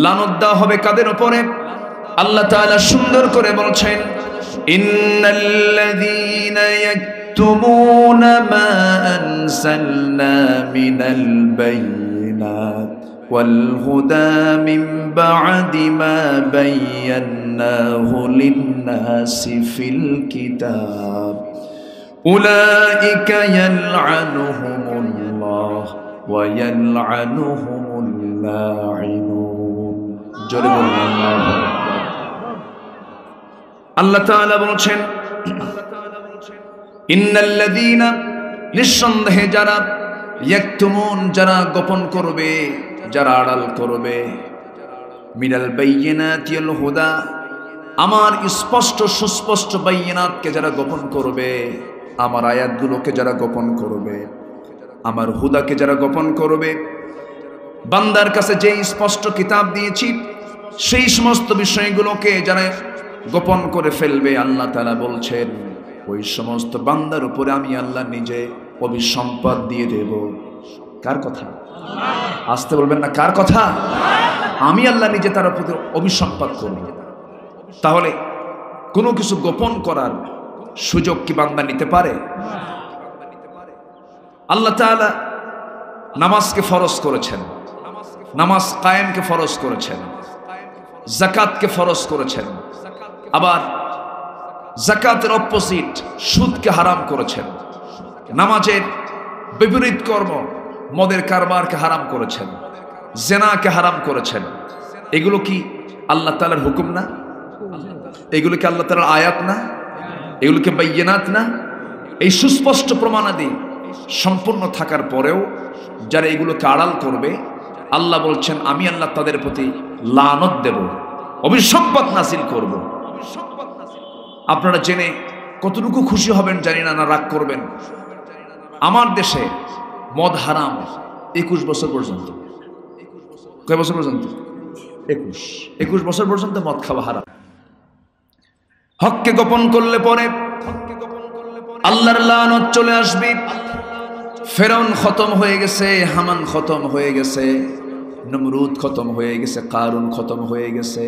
লানত দেওয়া হবে কাদের উপরে? আল্লাহ তাআলা সুন্দর করে বলছেন, ইন্নাল্লাযীনা ইয়াকতুমুনা মা আনসালনা মিনাল বায়িনাত ওয়াল হুদা মিন বা'দি মা বায়্যানাহু লিন-নাসি ফিল কিতাব উলাইকা ইয়ালআনুহুমুল্লাহ ওয়া ইয়ালআনুহুমুল লাঈনুন। জোরে বলুন আল্লাহ তাআলা বলছেন, ইন্নাল্লাযীনা, নিঃসন্দেহে যারা, ইয়াকতুমুন, যারা গোপন করবে, যারা আড়াল করবে, মিনাল বায়্যিনাতি ওয়াল হুদা, আমার স্পষ্ট সুস্পষ্ট বায়্যিনাতকে যারা গোপন করবে, আমার আয়াতগুলোকে যারা গোপন করবে, আমার হুদাকে যারা গোপন করবে, বান্দার কাছে যে স্পষ্ট কিতাব দিয়েছি সেই সমস্ত বিষয়গুলোকে যারা গোপন করে ফেলবে, আল্লাহ তাআলা বলছেন ওই সমস্ত বান্দার উপরে আমি আল্লাহ নিজে অভিসম্পদ দিয়ে দেব। কার কথা? আসতে বলবেন না, কার কথা? আমি আল্লাহ নিজে তার উপরে অভিসম্পদ করব। তাহলে কোনো কিছু গোপন করার সুযোগ কি বান্দা নিতে পারে? আল্লাহ তাআলা নামাজকে ফরজ করেছেন, নামাজ কায়েমকে ফরজ করেছেন, যাকাতকে ফরজ করেছেন, আবার যাকাতের অপোজিট সুদকে হারাম করেছেন, নামাজের বিপরীত কর্ম মদের কারবারকে হারাম করেছেন, জিনাকে হারাম করেছেন। এগুলো কি আল্লাহ তাআলার হুকুম না? এগুলো কি আল্লাহ তাআলার আয়াত না? এগুলো কি বায়্যিনাত না? এই সুস্পষ্ট প্রমাণাদি সম্পূর্ণ থাকার পরেও যারা এগুলোকে আড়াল করবে, আল্লাহ বলছেন আমি আল্লাহ তাদের প্রতি লানত দেব, অভিসম্পদ নাযিল করব। আপনারা জেনে কতটুকু খুশি হবেন জানি না, না রাগ করবেন। আমার দেশে মদ হারাম 21 বছর পর্যন্ত। কয় বছর পর্যন্ত? 21 বছর পর্যন্ত মদ খাওয়া হারাম। হককে গোপন করলে পরে আল্লাহর লানত চলে আসবে। ফেরাউন খতম হয়ে গেছে, হামান খতম হয়ে গেছে, নমরুদ খতম হয়ে গেছে, কারুন খতম হয়ে গেছে।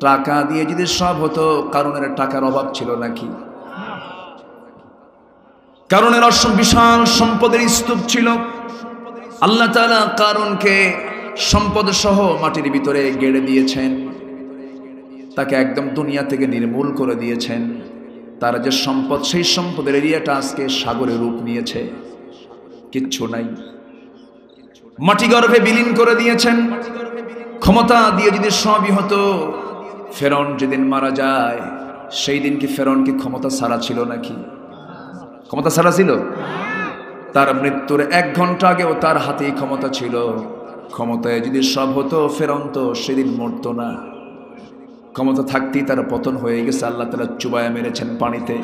টাকা দিয়ে যদি সব হতো, কারুনের টাকার অভাব ছিল নাকি? কারুনের বিশাল সম্পদের স্তূপ ছিল। আল্লাহ তাআলা কারুনকে সম্পদ সহ মাটির ভিতরে গেড়ে দিয়েছেন, তাকে একদম দুনিয়া থেকে নির্মূল করে দিয়েছেন। তার যে সম্পদ, সেই সম্পদের এরিয়াটা আজকে সাগরে রূপ নিয়েছে, কিচ্ছু নাই, মাটি গর্ভে বিলীন করে দিয়েছেন। ক্ষমতা দিয়ে যদি সবই হতো, ফেরাউন যেদিন মারা যায় সেই দিন কি ফেরাউন কি ক্ষমতা ছাড়া ছিল নাকি? ক্ষমতা ছাড়া ছিল? তার মৃত্যুর 1 ঘন্টা আগেও তার হাতেই ক্ষমতা ছিল। ক্ষমতায় যদি সব হতো, ফেরাউন তো সেদিন মরতো না। ক্ষমতা থাকতেই তার পতন হয়ে গেছে। আল্লাহ তাআলা চুবায়া মেরেছেন পানিতে।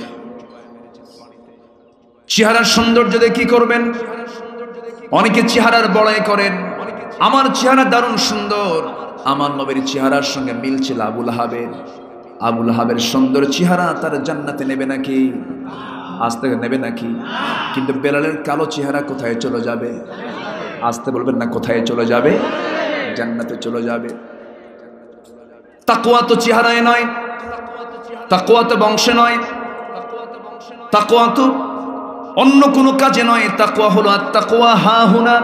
চেহারার সৌন্দর্য দিয়ে কি করবেন? অনেকে চেহারার বড়াই করেন, আমার চেহারা দারুণ সুন্দর, আমার নবীর চেহারার সঙ্গে মিল ছিল আবুল আহাবের। আবুল আহাবের সুন্দর চেহারা তার জান্নাতে নেবে নাকি? আসতে নেবে নাকি? কিন্তু বেলালের কালো চেহারা কোথায় চলে যাবে? আসতে বলবেন না, কোথায় চলে যাবে? জান্নাতে চলে যাবে। তাকওয়া তো চেহারায় নয়, তাকওয়া তো বংশে নয়, তাকওয়া তো অন্য কোনো কাজে নয়। তাকওয়া হলো আত-তাকওয়া হাহুনা,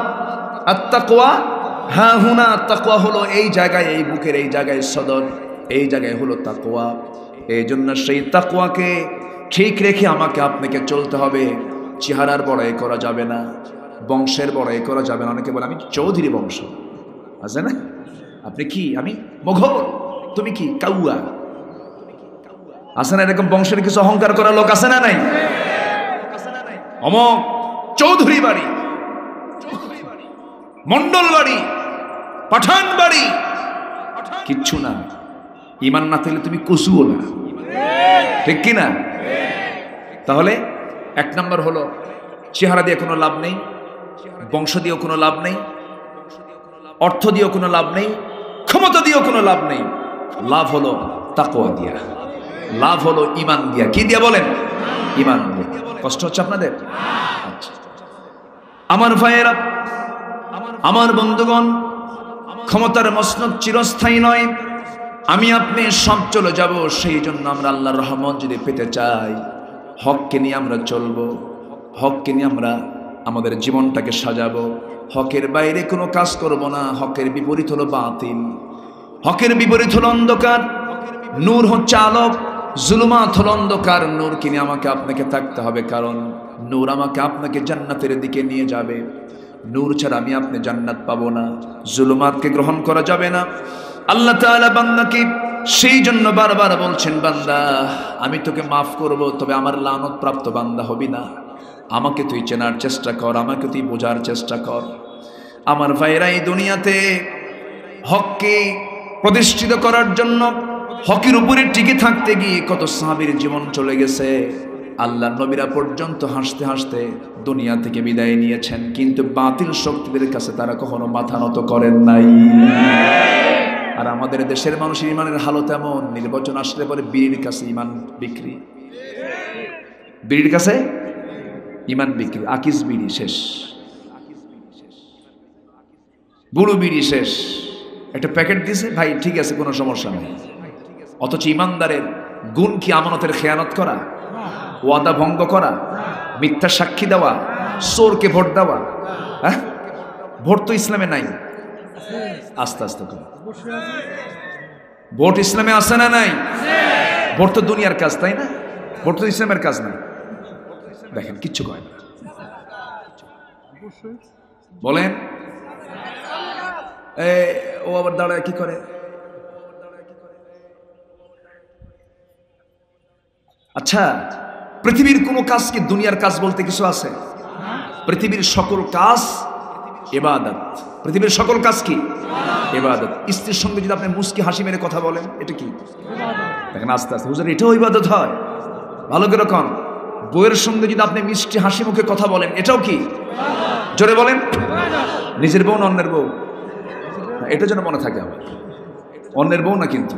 আত-তাকওয়া হাহুনা। তাকওয়া হলো এই জায়গায়, এই বুকের এই জায়গায় সদর, এই জায়গায় হলো তাকওয়া। এই জন্য সেই তাকওয়াকে ঠিক রেখে আমাকে আপনাকে চলতে হবে। চেহারার বড়াই করা যাবে না, বংশের বড়াই করা যাবে না। অনেকে বলে আমি চৌধুরী বংশ, আছে না? আপনি কি? আমি মোঘল, তুমি কি কাউয়া? আছে না এরকম বংশের কিছু অহংকার করা লোক? আছে না নাই? অমক চৌধুরী বাড়ি, মন্ডল বাড়ি, পাঠান বাড়ি, কিচ্ছু না। ইমান না থাকলে তুমি কসুও না, ঠিক কি না? তাহলে 1 নম্বর হলো চেহারা দিয়ে কোনো লাভ নেই, বংশ দিয়েও কোনো লাভ নেই, অর্থ দিয়েও কোনো লাভ নেই, ক্ষমতা দিয়েও কোনো লাভ নেই। লাভ হলো তাকওয়া দিয়া, লাভ হলো ঈমান দিয়া। কি দিয়া বলেন? ঈমান দিয়া। কষ্ট হচ্ছে আপনাদের? আচ্ছা, আমার ভাইয়েরা, আমার বন্ধুগণ, ক্ষমতার মসনদ চিরস্থায়ী নয়, আমি আপনি সব চলে যাব। সেই জন্য আমরা আল্লাহর রহমত যদি পেতে চাই, হককে নিয়ে আমরা চলবো, হককে নিয়ে আমরা আমাদের জীবনটাকে সাজাবো। হকের বাইরে কোনো কাজ করব না। হকের বিপরীত হলো বাতিল, হকের বিপরীত হলো অন্ধকার। নূর হচ্ছে আলো, জুলুমাত হলো অন্ধকার। নূর কিনে আমাকে আপনাকে থাকতে হবে, কারণ নূর আমাকে আপনাকে জান্নাতের দিকে নিয়ে যাবে। নূর ছাড়া আমি আপনি জান্নাত পাবো না, জুলুমাতকে গ্রহণ করা যাবে না। আল্লাহ তাআলা বান্দাকে সেই জন্য বারবার বলছেন, বান্দা আমি তোকে মাফ করব, তবে আমার লানত প্রাপ্ত বান্দা হবি না। আমাকে তুই চেনার চেষ্টা কর, আমাকে তুই বোঝার চেষ্টা কর। আমার ভাইরা, এই দুনিয়াতে হককে প্রতিষ্ঠিত করার জন্য, হকের উপরে টিকে থাকতে গিয়ে কত সাহাবীর জীবন চলে গেছে। আল্লাহ নবীরা পর্যন্ত হাসতে হাসতে দুনিয়া থেকে বিদায় নিয়েছেন, কিন্তু বাতিল শক্তিদের কাছে তারা কখনো মাথা নত করেন নাই। আর আমাদের দেশের মানুষের ইমানের হালত এমন, নির্বাচন আসলে পরে বীরের কাছে ইমান বিক্রি, বীরের কাছে ইমান বিক্রি। আকিস বিড়ি শেষ, বুড়ো বিড়ি শেষ। একটা প্যাকেট দিয়েছে, ভাই ঠিক আছে কোনো সমস্যা নেই। অথচ ইমানদারের গুণ কি আমানতের খেয়ানত করা, ওয়াদা ভঙ্গ করা, মিথ্যা সাক্ষী দেওয়া, চোরকে ভোট দেওয়া? হ্যাঁ, ভোট তো ইসলামে নাই। আস্তে আস্তে করে ভোট ইসলামে আছে না নাই? ভোট তো দুনিয়ার কাজ, তাই না? ভোট তো ইসলামের কাজ না। দেখেন কিচ্ছু কয় না, বলেন ও আবার দাঁড়ায় কি করে? আচ্ছা, পৃথিবীর কোনো কাজ কি দুনিয়ার কাজ বলতে কিছু আছে? পৃথিবীর সকল কাজ ইবাদত। পৃথিবীর সকল কাজ কি? ইবাদত। স্ত্রীর সঙ্গে যদি আপনি মুস্কি হাসি মেরে কথা বলেন, এটা কি? দেখেন আস্তে আস্তে, হুজুর এটাও ইবাদত হয়? ভালো করে কন। বউয়ের সঙ্গে যদি আপনি মিষ্টি হাসি মুখে কথা বলেন, এটাও কি? জোরে বলেন। নিজের বউ না অন্যের বউ? এটা যেন মনে থাকে আমার, অন্যের বউ না কিন্তু।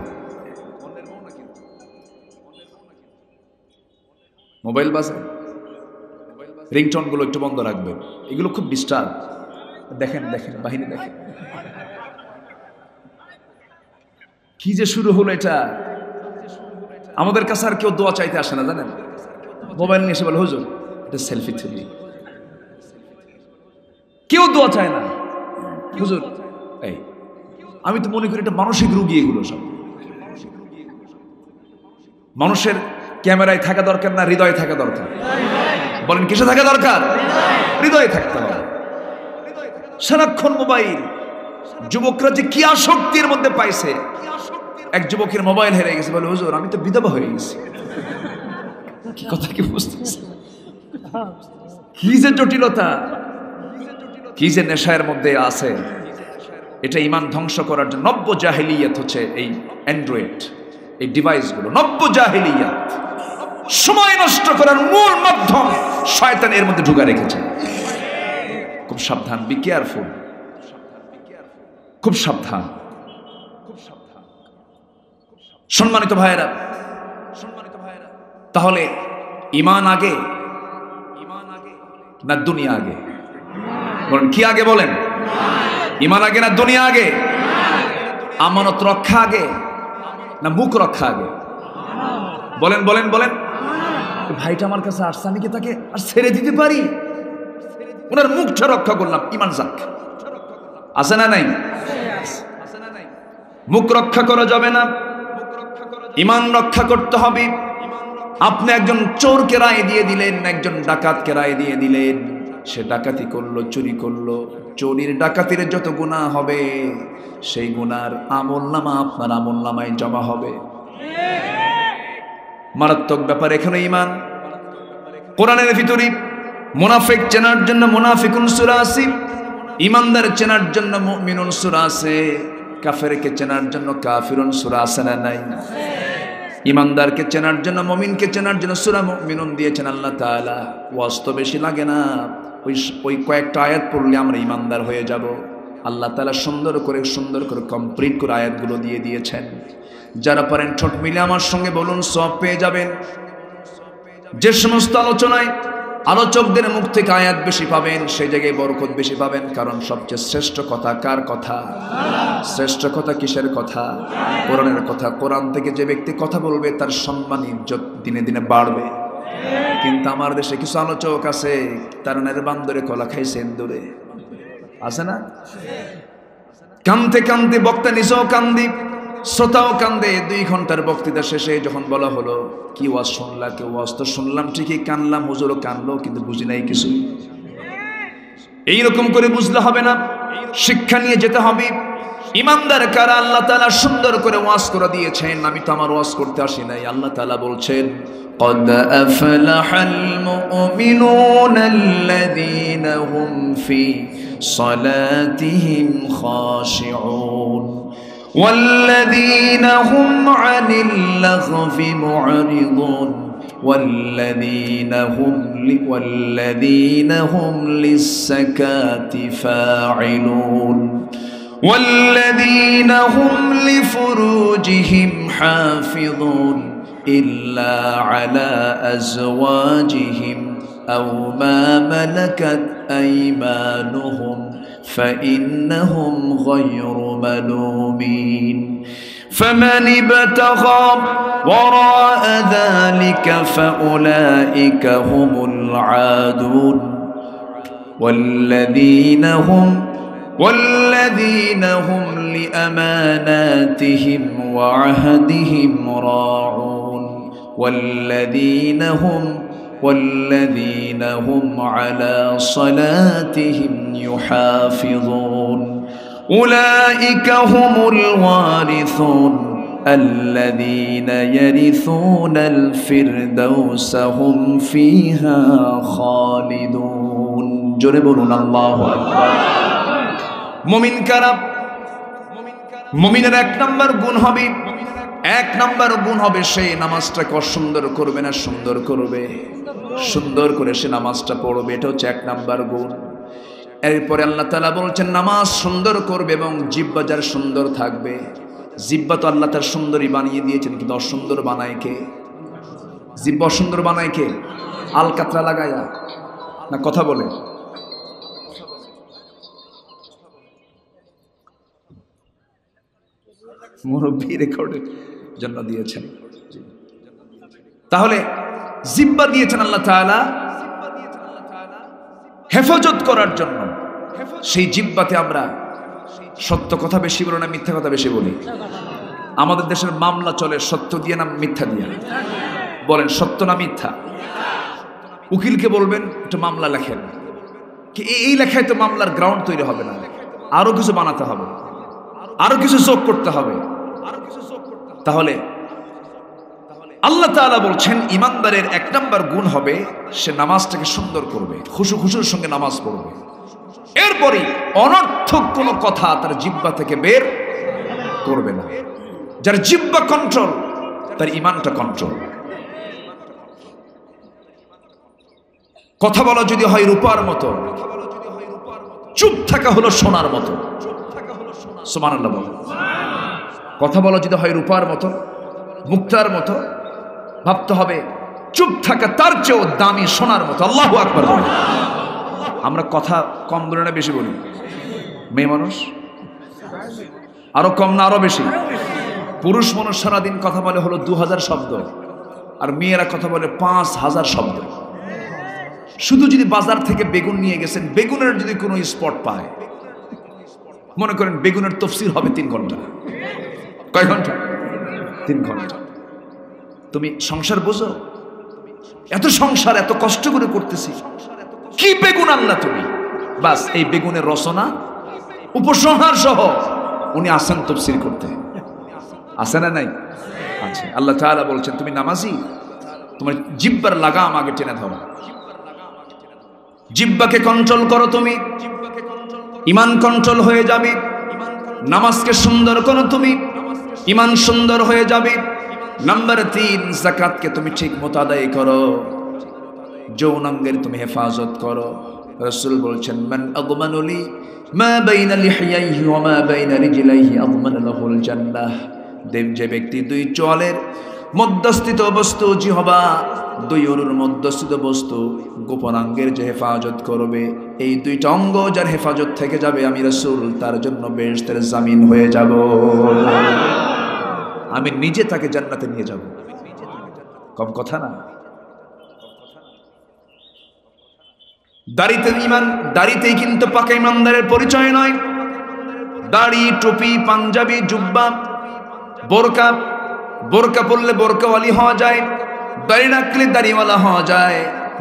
মোবাইল বাজে, রিংটোন গুলো একটু বন্ধ রাখবেন, এগুলো খুব ডিস্টার্ব। দেখেন দেখেন বাহিনী, দেখেন কি যে শুরু হলো এটা। আমাদের কাছে আর কেউ দোয়া চাইতে আসে না, জানেন? মোবাইল নিয়ে এসে বলে, হুজুর এটা সেলফি তুলি। কেউ দোয়া চায় না। হুজুর এই, আমি তো মনে করি এটা মানসিক রোগী। এগুলো সব মানুষের ক্যামেরায় থাকা দরকার না, হৃদয়ে থাকা দরকার? বলেন কিসে থাকা দরকার? হৃদয়ে থাকতে হবে। সারাক্ষণ মোবাইল। যুবকরা যে কি আসক্তির মধ্যে পাইছে। এক যুবকের মোবাইল হেরে গেছে, বলে হুজুর আমি তো বিধবা হয়ে গেছি। কি কথা কি বুঝতেছে? কি যে জটিলতা, কি যে নেশার মধ্যে আছে। এটা ইমান ধ্বংস করার জন্য নব্য জাহেলিয়াত হচ্ছে এই অ্যান্ড্রয়েড, এই ডিভাইসগুলো। নব্য জাহেলিয়াত, সময় নষ্ট করার মূল মাধ্যম শয়তান এর মধ্যে ঢুকা রেখেছে। খুব সাবধান, বি কেয়ারফুল, খুব সাবধান। সম্মানিত ভাইয়েরা, তাহলে ইমান আগে না দুনিয়া আগে? বলেন কি আগে? বলেন ইমান আগে না দুনিয়া আগে? আমানত রক্ষা আগে না মুখ রক্ষা আগে? বলেন বলেন বলেন। ভাইটা আমার কাছে আসছে, আমি কি তাকে আর ছেড়ে দিতে পারি? ওনার মুখটা রক্ষা করলাম, ইমান যাক। আছে না নাই? মুখ রক্ষা করা যাবে না, ইমান রক্ষা করতে হবে। আপনি একজন চোরকে রায় দিয়ে দিলেন, একজন ডাকাতকে রায় দিয়ে দিলেন। সে ডাকাতি করলো, চুরি করলো। চোরির ডাকাতির যত গুনাহ হবে, সেই গুনার আমলনামা আপনার আমলনামায় জমা হবে। মারাত্মক ব্যাপার এখানে ইমান। কোরআনের ভিতরে মুনাফিক চেনার জন্য মুনাফিকুন সূরা আছে, ইমানদার চেনার জন্য মুমিনুন সূরা আছে, কাফেরকে চেনার জন্য কাফিরুন সূরা আছে না নাই? ইমানদারকে চেনার জন্য, মুমিনকে চেনার জন্য সূরা মুমিনুন দিয়েছেন আল্লাহ তাআলা। ওয়াজ তো বেশি লাগে না, ওই কয়েকটা আয়াত পড়লে আমরা ইমানদার হয়ে যাব। আল্লাহ তাআলা সুন্দর করে কমপ্লিট করে আয়াতগুলো দিয়ে দিয়েছেন। যারা পারেন ঠোঁট মিলে আমার সঙ্গে বলুন, সওয়াব পেয়ে যাবেন। যে সমস্ত আলোচনায় আলোচকদের মুখ থেকে আয়াত বেশি পাবেন, সেই জায়গায় বরকত বেশি পাবেন। কারণ সবচেয়ে শ্রেষ্ঠ কথা কার কথা? শ্রেষ্ঠ কথা কিসের কথা? কোরআনের কথা। কোরআন থেকে যে ব্যক্তি কথা বলবে তার সম্মান ইজ্জত দিনে দিনে বাড়বে। কিন্তু আমার দেশে কিছু আলোচক আছে, তারা বান্দরে কলা খাইছে এন্দুরে, আছে না? কান্দতে কান্দতে বক্তা নিজেও কান্দি, শ্রোতাও কান্দে। 2 ঘন্টার বক্তৃতা শেষে যখন বলা হলো কি ওয়াজ শুনলা, কেউ ওয়াজ তো শুনলাম ঠিকই, কানলাম, হুজুরও কানলো, কিন্তু বুঝি নাই কিছু। এইরকম করে বুঝলে হবে না, শিক্ষা নিয়ে যেতে হবে। ইমানদার কারা? আল্লাহ তাআলা সুন্দর করে ওয়াজ করে দিয়েছেন। আমি তো আমার ওয়াজ করতে আসি নাই। আল্লাহ তাআলা বলছেন قد أفلح المؤمنون الذين هم في صلاتهم خاشعون والذين هم عن اللغو معرضون والذين هم للزكاة فاعلون والذين هم لفروجهم حافظون إلا على أزواجهم أو ما ملكت أيمانهم فإنهم غير ملومين فمن ابتغى وراء ذلك فأولئك هم العادون والذين هم لأماناتهم وعهدهم راعون والذين هم على صلاتهم يحافظون أولئك هم الوارثون الذين يرثون الفردوس هم فيها خالدون جربنا الله أكبر মুমিন কারা? মুমিনের 1 নম্বর গুণ হবে, 1 নম্বর গুণ হবে সে নামাজটাকে অসুন্দর করবে না, সুন্দর করবে। সুন্দর করে সে নামাজটা পড়বে, এটা হচ্ছে 1 নম্বর গুণ। এরপরে আল্লাহ তাআলা বলছেন নামাজ সুন্দর করবে এবং জিহ্বা যার সুন্দর থাকবে। জিহ্বা তো আল্লাহ তার সুন্দরী বানিয়ে দিয়েছেন, কিন্তু অসুন্দর বানায় কে? জিহ্বা অসুন্দর বানায় কে? আলকাতরা লাগায়া না কথা বলে? মুরব্বী রেকর্ডের জন্য দিয়েছেন। তাহলে জিহ্বা দিয়েছেন আল্লাহ তাআলা হেফাজত করার জন্য। সেই জিহ্বাতে আমরা সত্য কথা বেশি বলি না মিথ্যা কথা বেশি বলি? আমাদের দেশের মামলা চলে সত্য দিয়ে না মিথ্যা দিয়ে? বলেন সত্য না মিথ্যা? উকিলকে বলবেন একটু মামলা লেখেন, কি এই লেখায় তো মামলার গ্রাউন্ড তৈরি হবে না, আরো কিছু বানাতে হবে, আরো কিছু যোগ করতে হবে। তাহলে আল্লাহ তাআলা বলছেন ইমানদারের 1 নম্বর গুণ হবে সে নামাজটাকে সুন্দর করবে, খুশুর সঙ্গে নামাজ পড়বে। এরপরে অনর্থক কোনো কথা তার জিহ্বা থেকে বের করবে না। যার জিহ্বা কন্ট্রোল তার ঈমানটা কন্ট্রোল। কথা বলা যদি হয় রূপার মতো, চুপ থাকা হলো সোনার মতো। সুবহানাল্লাহ বলেন। কথা বলা যদি হয় রূপার মতো, মুক্তার মতো, ভাবতে হবে চুপ থাকা তার চেয়েও দামি সোনার মতো। আল্লাহু আকবার বলেন। আমরা কথা কম বলি না বেশি বলি? মেয়ে মানুষ আরো কম না আরো বেশি? পুরুষ মানুষ সারাদিন কথা বলে হলো 2000 শব্দ, আর মেয়েরা কথা বলে 5000 শব্দ। শুধু যদি বাজার থেকে বেগুন নিয়ে গেছেন, বেগুনের যদি কোনো স্পট পায়, মনে করেন বেগুনের তাফসীর হবে 3 ঘন্টা। কয় ঘন্টা? 3 ঘন্টা। তুমি সংসার বোঝো? এত সংসার এত কষ্ট করে করতেছি, কি বেগুন আনলা তুমি? বাস এই বেগুনের রচনা উপসংহার সহ উনি আসেন তাফসীর করতে। আছে না নাই? আচ্ছা, আল্লাহ তাআলা বলছেন তুমি নামাজি, তোমার জিহ্বার লাগাম আগে টেনে ধরো, জিহ্বাকে কন্ট্রোল করো, তুমি ঈমান কন্ট্রোল হয়ে যাবে। নামাজকে সুন্দর করো, তুমি ঈমান সুন্দর হয়ে যাবে। নাম্বার 3, যাকাতকে তুমি ঠিক মতো আদায় করো, যৌনাঙ্গের তুমি হেফাজত করো। রাসূল বলছেন মান আযমানু লি মা বাইনা লিহিয়াইহি ওয়া মা বাইনা রিজলাইহি আযমান লাহুল জান্নাহ। যে ব্যক্তি 2 চোয়ালের মধ্যস্থিত বস্তু জিহবা, দুই অণুর মধ্যস্থিত বস্তু গোপনাঙ্গের যে হেফাজত করবে, এই দুইটা অঙ্গ যার হেফাজত থেকে যাবে, আমি রাসূল তার জন্য বেহেশতের জামিন হয়ে যাব। আমি নিজে তাকে জান্নাতে নিয়ে যাব। কম কথা না। দাড়িতে ঈমান, দাড়িতেই কিন্তু পাকা ঈমানদারের পরিচয় নয়। দাড়ি, টুপি, পাঞ্জাবি, জুব্বা, বোরকা, বোরকা পরলে বোরকাওয়ালি হওয়া যায়, দাড়ি রাখলে দাড়িওয়ালা হওয়া যায়,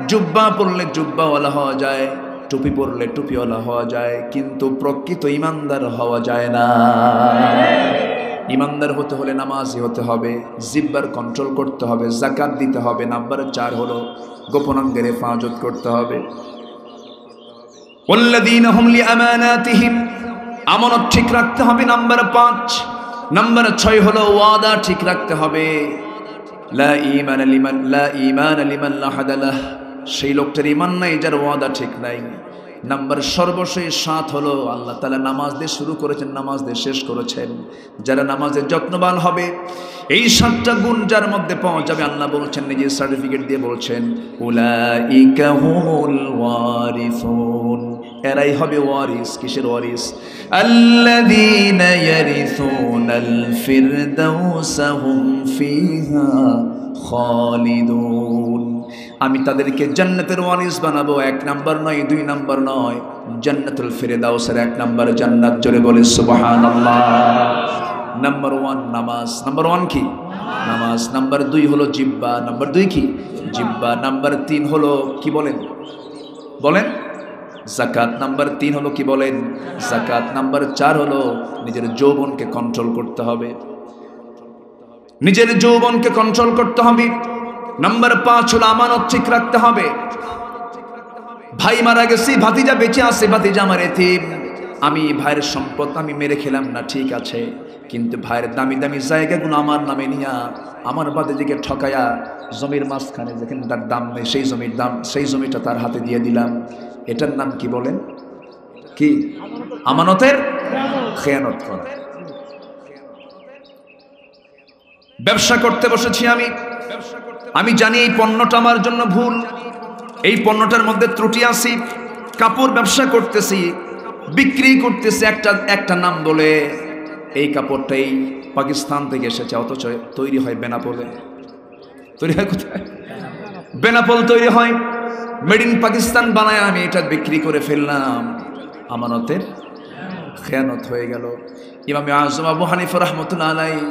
জুব্বা পরলে জুব্বাওয়ালা হওয়া যায়, টুপি পরলে টুপিওয়ালা হওয়া যায়, কিন্তু প্রকৃত ঈমানদার হওয়া যায় না। ঈমানদার হতে হলে নামাজি হতে হবে, জিহ্বার কন্ট্রোল করতে হবে, যাকাত দিতে হবে। নাম্বার 4 হলো গোপনাঙ্গের হেফাজত করতে হবে। ওয়াল্লাযীনা হুম লিআমানাতিহিম, আমানত ঠিক রাখতে হবে। নাম্বার 5। নাম্বার 6 হলো ওয়াদা ঠিক রাখতে হবে। লা ঈমানা লিমান লা হাদালাহ, সেই লোকটার ঈমান নাই যার ওয়াদা ঠিক নাই। নাম্বার সর্বশেষ 7 হলো আল্লাহ তাআলা নামাজ দিয়ে শুরু করেছেন, নামাজ দিয়ে শেষ করেছেন। যারা নামাজের যত্নবান হবে, এই 7টা গুণ যার মধ্যে পাওয়া যাবে, আল্লাহ বলছেন, নিজে সার্টিফিকেট দিয়ে বলছেন, উলাইকা হুমুল ওয়ারিসুন, এরাই হবে ওয়ারিস। কিসের ওয়ারিস? আল্লাযীনা ইয়ারিসুনাল ফিরদাউসা হুম ফিহা খালিদুন, আমি তাদেরকে জান্নাতের ওয়ারিস বানাবো। 1 নাম্বার নয়, 2 নাম্বার নয়, জান্নাতুল ফিরদাউসের 1 নাম্বার জান্নাত। জোরে বলে সুবহানাল্লাহ। নাম্বার 1 নামাজ। নাম্বার 1 কি? নামাজ। নাম্বার 2 হলো জিহ্বা। নাম্বার 2 কি? জিহ্বা। নাম্বার 3 হলো কি বলেন? বলেন যাকাত। নাম্বার 3 হলো কি বলেন? যাকাত। নাম্বার 4 হলো নিজের যৌবনকে কন্ট্রোল করতে হবে, নিজের যৌবনকে কন্ট্রোল করতে হবে। নাম্বার 5 হলো আমানত ঠিক রাখতে হবে। ভাই মারা গেছে, ভাতিজা বেঁচে আছে, ভাতিজা আমার এতিম, আমি ভাইয়ের সম্পদ আমি মেরে খেলাম না, ঠিক আছে, কিন্তু ভাইয়ের দামি দামি জায়গাগুলো আমার নামে নিয়া আমার ভাতিজাকে ঠকায়া জমির মাঝখানে যেখানে তার দাম নেই সেই জমির দাম, সেই জমিটা তার হাতে দিয়ে দিলাম। এটার নাম কি বলেন? কি? আমানতের খেয়ানত করা। ব্যবসা করতে বসেছি আমি জানি এই পণ্যটা আমার জন্য ভুল, এই পণ্যটার মধ্যে ত্রুটি আছে। কাপড় ব্যবসা করতেছি, বিক্রি করতেছি একটা নাম বলে, এই কাপড়টাই পাকিস্তান থেকে এসেছে, অথচ তৈরি হয় বেনাপোলে। তৈরি হয় কোথায়? বেনাপোল তৈরি হয়, মেড ইন পাকিস্তান বানায় আমি এটা বিক্রি করে ফেললাম। আমানতের খেয়ানত হয়ে গেল। ইমাম আযম আবু হানিফা রাহমাতুল্লাহ আলাইহি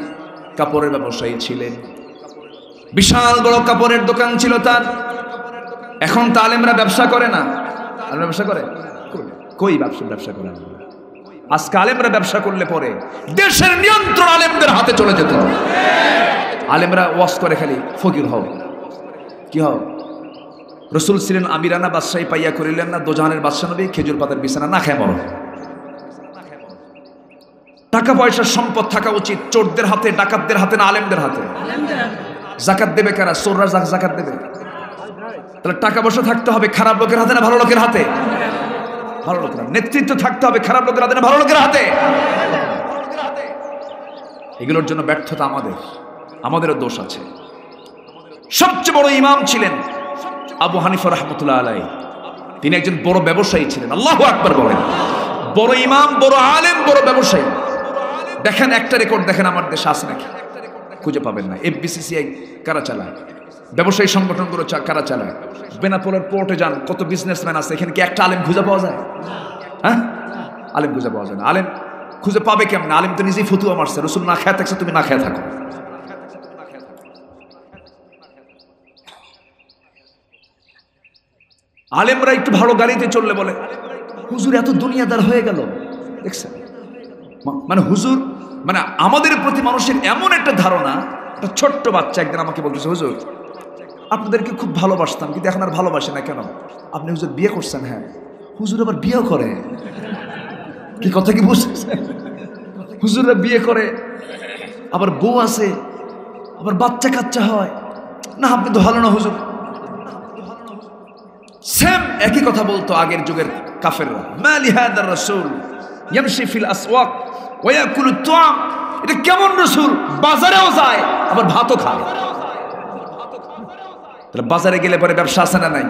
কাপড়ের ব্যবসায়ী ছিলেন, বিশাল বড় কাপড়ের দোকান ছিল তার। এখন তো আলেমরা ব্যবসা করে না। আলেমরা ব্যবসা করে? কই ব্যবসা করে না। আজকে আলেমরা ব্যবসা করলে পরে দেশের নিয়ন্ত্রণ আলেমদের হাতে চলে যেত। আলেমরা ওয়াজ করে খালি ফকির হও, কি হও? রসুল ছিলেন আমিরানা বাদশাহী পাইয়া করিলেন না, দোজাহানের বাদশা নবী খেজুর পাতার বিছানা না খায় মরো। টাকা পয়সার সম্পদ থাকা উচিত চোরদের হাতে, ডাকাতদের হাতে না, আলেমদের হাতে। যাকাত দেবে কারা? চোররা যাকাত দেবে। তাহলে টাকা পয়সা থাকতে হবে খারাপ লোকের হাতে না ভালো লোকের হাতে? ভালো লোকের। নেতৃত্ব থাকতে হবে খারাপ লোকের হাতে না ভালো লোকের হাতে? এগুলোর জন্য ব্যর্থতা আমাদেরও দোষ আছে। সবচেয়ে বড় ইমাম ছিলেন আবু হানিফা রাহমাতুল্লাহ আলাইহি, তিনি একজন বড় ব্যবসায়ী ছিলেন। আল্লাহু আকবার বলেন। বড় ইমাম, বড় আলেম, বড় ব্যবসায়ী। দেখেন একটা রেকর্ড দেখেন আমার দেশে আছে নাকি? খুঁজে পাবেন না। FBCCI কারা চালায়? ব্যবসায়ী সংগঠনগুলো কারা চালায়? বেনাপোলের পোর্টে যান, কত বিজনেসম্যান আছে, এখানে কি একটা আলেম খুঁজে পাওয়া যায়? হ্যাঁ, আলেম খুঁজে পাওয়া যায় না। আলেম খুঁজে পাবে কেমন? আলেম তো নিজেই ফতুয়া মারছে, রসুল না খেয়ে থাকছে, তুমি না খেয়ে থাকো। আলেমরা একটু ভালো গাড়িতে চললে বলে হুজুর এত দুনিয়াদার হয়ে গেল। দেখছেন, মানে হুজুর, মানে আমাদের প্রতি মানুষের এমন একটা ধারণা। একটা ছোট্ট বাচ্চা একদিন আমাকে বলতেছে, হুজুর আপনাদেরকে খুব ভালোবাসতাম, কিন্তু এখন আর ভালোবাসে না কেন? আপনি হুজুর বিয়ে করছেন? হ্যাঁ। হুজুর আবার বিয়ে করে? কি কথা কি বুঝতেছে? হুজুররা বিয়ে করে, আবার বউ আছে, আবার বাচ্চা কাচ্চা হয় না, আপনি তো ভালো না হুজুর। সেম একই কথা বলতো আগের যুগের কাফেররা। মা লিহাদার রাসূল ইয়ামশি ফিল আসওয়াক ওয়া ইয়াকুলু তুআম, এটা কেমন রাসূল বাজারেও যায়, আবার ভাতও খায়। তাহলে বাজারে গেলে পরে ব্যবসা আছে না নাই?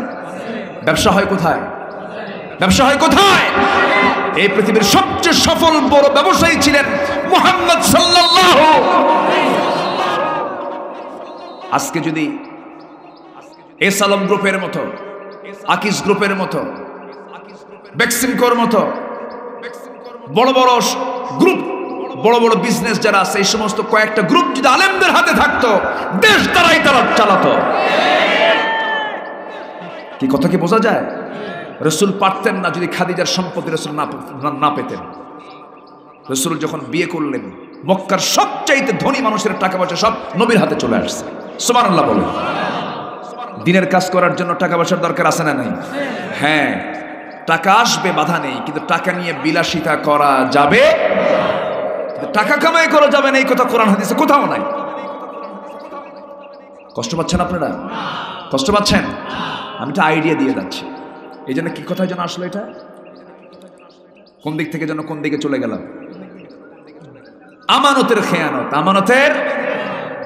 ব্যবসা হয় কোথায়? ব্যবসা হয় কোথায়? এই পৃথিবীর সবচেয়ে সফল বড় ব্যবসায়ী ছিলেন মুহাম্মদ সাল্লাল্লাহু। আজকে যদি এস আলম গ্রুপের মতো, আকিস গ্রুপের মতো, বেক্সিমকোর মতো বড় বড় গ্রুপ, বড় বড় বিজনেস যারা আছে, এই সমস্ত কয়েকটা গ্রুপ যদি আলেমদের হাতে থাকতো, দেশ তারাই তারা চালাতো। কি কথা কি বোঝা যায়? রসুল পারতেন না যদি খাদিজার সম্পত্তি রসুল না পেতেন। রসুল যখন বিয়ে করলেন, মক্কার সবচাইতে ধনী মানুষের টাকা পয়সা সব নবীর হাতে চলে আসছে। সুবহানাল্লাহ বলেন। দিনের কাজ করার জন্য টাকা পয়সার দরকার আছে না নাই? হ্যাঁ, টাকা আসবে, বাধা নেই, কিন্তু টাকা নিয়ে বিলাসিতা করা যাবে, টাকা কামাই করা যাবে না, এই কথা কোরআন হাদিসে কোথাও নাই। কষ্ট পাচ্ছেন আপনারা? কষ্ট পাচ্ছেন? আমি একটা আইডিয়া দিয়ে যাচ্ছি। এই জন্য কি কথায় যেন আসলো, এটা কোন দিক থেকে যেন কোন দিকে চলে গেলাম। আমানতের খেয়ানত, আমানতের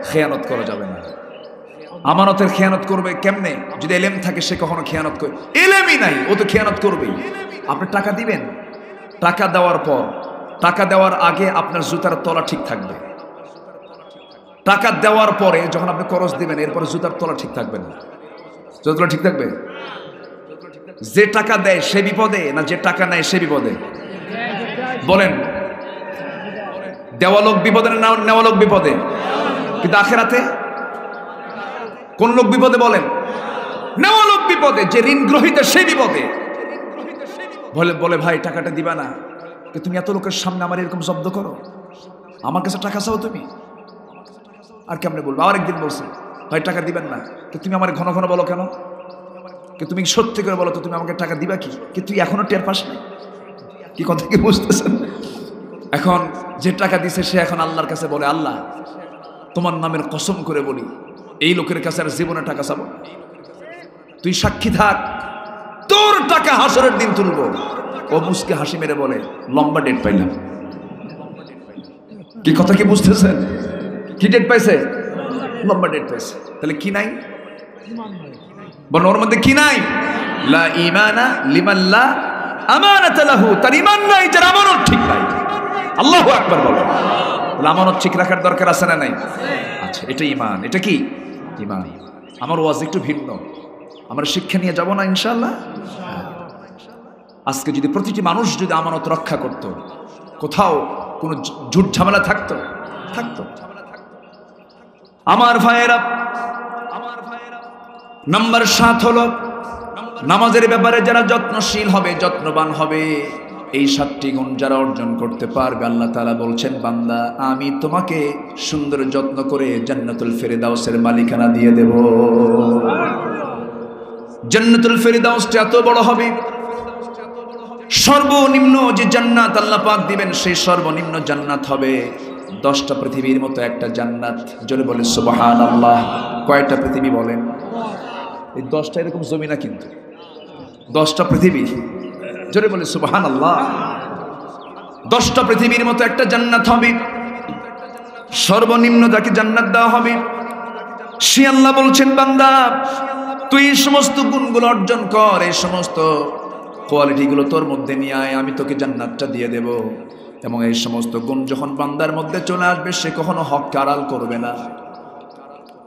খেয়ানত করা যাবে না। আমানতের খেয়ানত করবে কেমনে? যদি এলেম থাকে সে কখনো খেয়ানত করে, এলেমই নাই ও তো খেয়ানত করবেই। আপনি টাকা দিবেন, টাকা দেওয়ার পর, টাকা দেওয়ার আগে আপনার জুতার তলা ঠিক থাকবে, টাকা দেওয়ার পরে যখন আপনি খরচ দিবেন এরপরে জুতার তলা ঠিক থাকবে না। জুতার তলা ঠিক থাকবে? যে টাকা দেয় সে বিপদে না যে টাকা নেয় সে বিপদে? বলেন, দেওয়া লোক বিপদে না নেওয়া লোক বিপদে? কিন্তু আখেরাতে কোন লোক বিপদে? বলেন, নেওয়া লোক বিপদে। যে ঋণ গ্রহীতা সে বিপদে। বলে ভাই টাকাটা দিবা না, তুমি এত লোকের সামনে আমার এরকম শব্দ করো, আমার কাছে টাকা চাও তুমি? আর কেমনে বলবো? আবার একদিন বলছে ভাই টাকা দিবেন না, তো তুমি আমার ঘন ঘন বলো কেন? তুমি সত্যি করে বলো তো তুমি আমাকে টাকা দিবা কি? তুই এখনো টের পাস না? কি কথা কি বুঝতেছেন? এখন যে টাকা দিছে সে এখন আল্লাহর কাছে বলে, আল্লাহ তোমার নামের কসম করে বলি এই লোকের কাছে আর জীবনে টাকা চাবো, তুই সাক্ষী থাক, তোর টাকা হাসরের দিন তুলবো। ও মুসকে হাসি মেরে বলে, লম্বা ডেট পাইলাম। কি কথা কি বুঝতেছেন? কি ডেট পাইছে? লম্বা ডেট পাইছে। তাহলে কি নাই? বল, ওর মধ্যে কি নাই? লা ঈমানা লিমান লা আমানাতা লাহু, তার ঈমান নাই যার আমানত ঠিক নাই। আল্লাহু আকবার বলো। তাহলে আমানত ঠিক রাখার দরকার আছে না নাই? আচ্ছা, এটা ঈমান। এটা কি? ঈমান। আমার ওয়াজ একটু ভিন্ন, আমরা শিক্ষা নিয়ে যাব না ইনশাআল্লাহ। আজকে যদি প্রতিটি মানুষ যদি আমানত রক্ষা করত, কোথাও কোনো ঝুট ঝামেলা থাকতো? আমার ভাইয়েরা, নাম্বার 7 হলো নামাজের ব্যাপারে যারা যত্নশীল হবে, যত্নবান হবে, এই 7টি গুণ যারা অর্জন করতে পারবে, আল্লাহ তাআলা বলছেন, বান্দা আমি তোমাকে সুন্দর যত্ন করে জান্নাতুল ফেরদাউসের মালিকানা দিয়ে দেব। জান্নাতুল ফেরদাউসটা এত বড় হবে, সর্বনিম্ন যে জান্নাত আল্লাহ পাক দিবেন সেই সর্বনিম্ন জান্নাত হবে 10টা পৃথিবীর মতো একটা জান্নাত। জোরে বলে সুবহানাল্লাহ। কয়টা পৃথিবী বলেন? এই 10টা এরকম জমি না, কিন্তু 10টা পৃথিবী। জোরে বলে সুবহানাল্লাহ। 10টা পৃথিবীর মতো একটা জান্নাত হবে, সর্বনিম্ন যাকে জান্নাত দেওয়া হবে সে আল্লাহ বলছেন, বান্দা তুই এই সমস্ত গুণগুলো অর্জন কর, এই সমস্ত কোয়ালিটিগুলো তোর মধ্যে নিয়ে আয়, আমি তোকে জান্নাতটা দিয়ে দেব। এবং এই সমস্ত গুণ যখন বান্দার মধ্যে চলে আসবে, সে কখনো হককে আড়াল করবে না,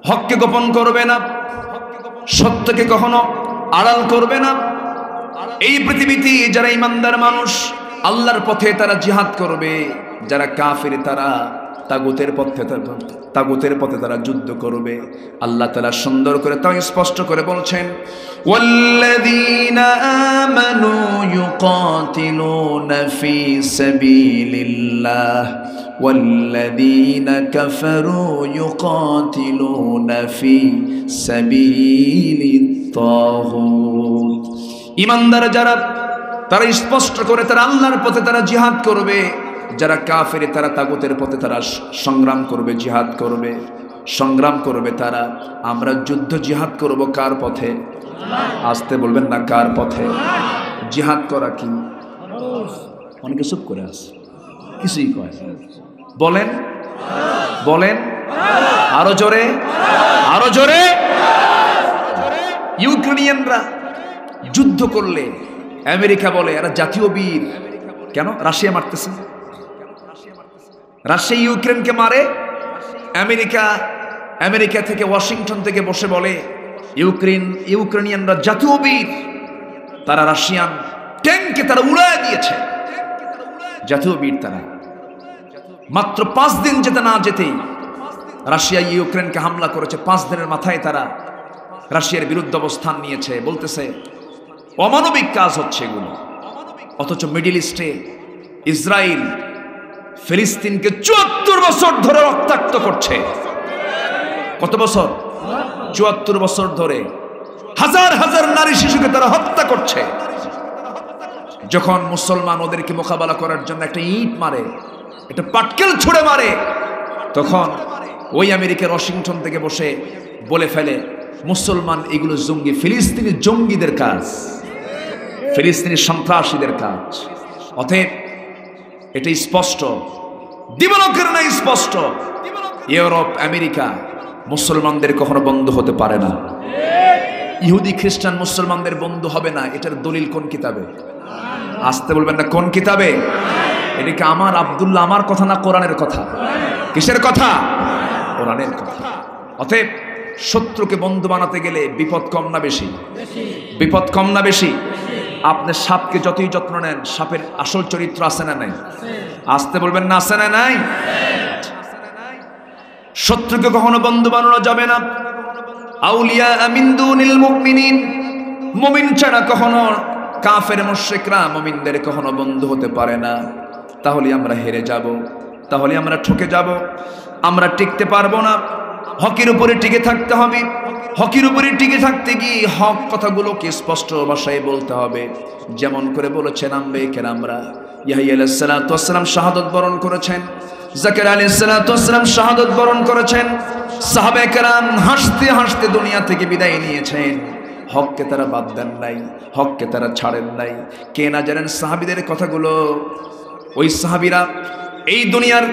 হককে গোপন করবে না, সত্যকে কখনো আড়াল করবে না। এই পৃথিবীতে যারা ইমানদার মানুষ আল্লাহর পথে তারা জিহাদ করবে, যারা কাফির তারা তাগুতের পথে তারা যুদ্ধ করবে। আল্লাহ তাআলা সুন্দর করে তা স্পষ্ট করে বলছেন, ওয়াল্লাযীনা আমানু ইউকাতিলুনা ফি সাবিলিল্লাহ ওয়াল্লাযীনা কাফারু ইউকাতিলুনা ফি সাবিলিত তাগুত। ঈমানদার যারা তারা স্পষ্ট করে তারা আল্লাহর পথে তারা জিহাদ করবে, যারা কাফের তারা তাগুতের পথে তারা সংগ্রাম করবে, জিহাদ করবে, সংগ্রাম করবে তারা। আমরা যুদ্ধ জিহাদ করব কার পথে? আসতে বলবেন না, কার পথে? জিহাদ করা কি? অনেকে চুপ করে আছে, কিছুই কয়, বলেন বলেন আরো জোরে, আরো জোরে। ইউক্রেনিয়ানরা যুদ্ধ করলে আমেরিকা বলে এরা জাতীয় বীর। কেন? রাশিয়া মারতেছে, রাশিয়া ইউক্রেনকে মারে। আমেরিকা থেকে ওয়াশিংটন থেকে বসে বলে ইউক্রেনিয়ানরা জাতীয় বীর, তারা রাশিয়ান ট্যাঙ্কে তারা উড়ায় দিয়েছে, জাতীয় বীর তারা। মাত্র 5 দিন যেতে না যেতেই রাশিয়া ইউক্রেনকে হামলা করেছে। 5 দিনের মাথায় তারা রাশিয়ার বিরুদ্ধে অবস্থান নিয়েছে, বলতেছে অমানবিক কাজ হচ্ছে এগুলো। অথচ মিডল ইস্টে ইসরায়েল ফিলিস্তিনকে 74 বছর ধরে রক্তাক্ত করছে। কত বছর? 74 বছর ধরে হাজার হাজার নারী শিশুকে তারা হত্যা করছে। যখন মুসলমান ওদেরকে মোকাবেলা করার জন্য একটা ইট মারে, একটা পাটকেল ছুড়ে মারে, তখন ওই আমেরিকার ওয়াশিংটন থেকে বসে বলে ফেলে মুসলমান এগুলো জঙ্গি, ফিলিস্তিনি জঙ্গিদের কাজ, ফিলিস্তিনি সন্ত্রাসীদের কাজ। অতএব এটাই স্পষ্ট, দিবালোকের নাই স্পষ্ট, ইউরোপ আমেরিকা মুসলমানদের কখনো বন্ধু হতে পারে না। ইহুদি খ্রিস্টান মুসলমানদের বন্ধু হবে না। এটার দলিল কোন কিতাবে? আসতে বলবেন না কোন কিতাবে? এদিকে আমার আব্দুল্লাহ আমার কথা না, কোরআনের কথা। কিসের কথা? কোরআনের কথা। অতএব শত্রুকে বন্ধু বানাতে গেলে বিপদ কম না বেশি? বিপদ কম না বেশি? আপনি সাপকে যতই যত্ন নেন, সাপের আসল চরিত্র আছে না নাই? আসতে বলবেন না আছে না নাই? শত্রুকে কখনো বন্ধু বানানো যাবে না। আউলিয়া মিন দুনিল মুমিনিন, মুমিন ছাড়া কখনো কাফের মুশরিকরা মুমিনদের কখনো বন্ধু হতে পারে না। তাহলে আমরা হেরে যাব, তাহলে আমরা ঠকে যাব, আমরা টিকতে পারবো না। হকের উপরে টিকে থাকতে হবে। হকের উপরে টিকে থাকতে গিয়ে হক কথাগুলোকে স্পষ্ট ভাষায় বলতে হবে। যেমন করে বলেছেন আম্বিয়া কেরামরা। ইয়াহইয়া আলাইহিস সালাতু ওয়াস সালাম শাহাদাত বরণ করেছেন, জাকারিয়া আলাইহিস সালাতু ওয়াস সালাম শাহাদাত বরণ করেছেন। সাহাবায়ে কেরাম হাসতে হাসতে দুনিয়া থেকে বিদায় নিয়েছেন। হককে তারা বাদ দেন নাই, হককে তারা ছাড়েন নাই। কে না জানেন সাহাবীদের কথাগুলো? ওই সাহাবীরা এই দুনিয়ার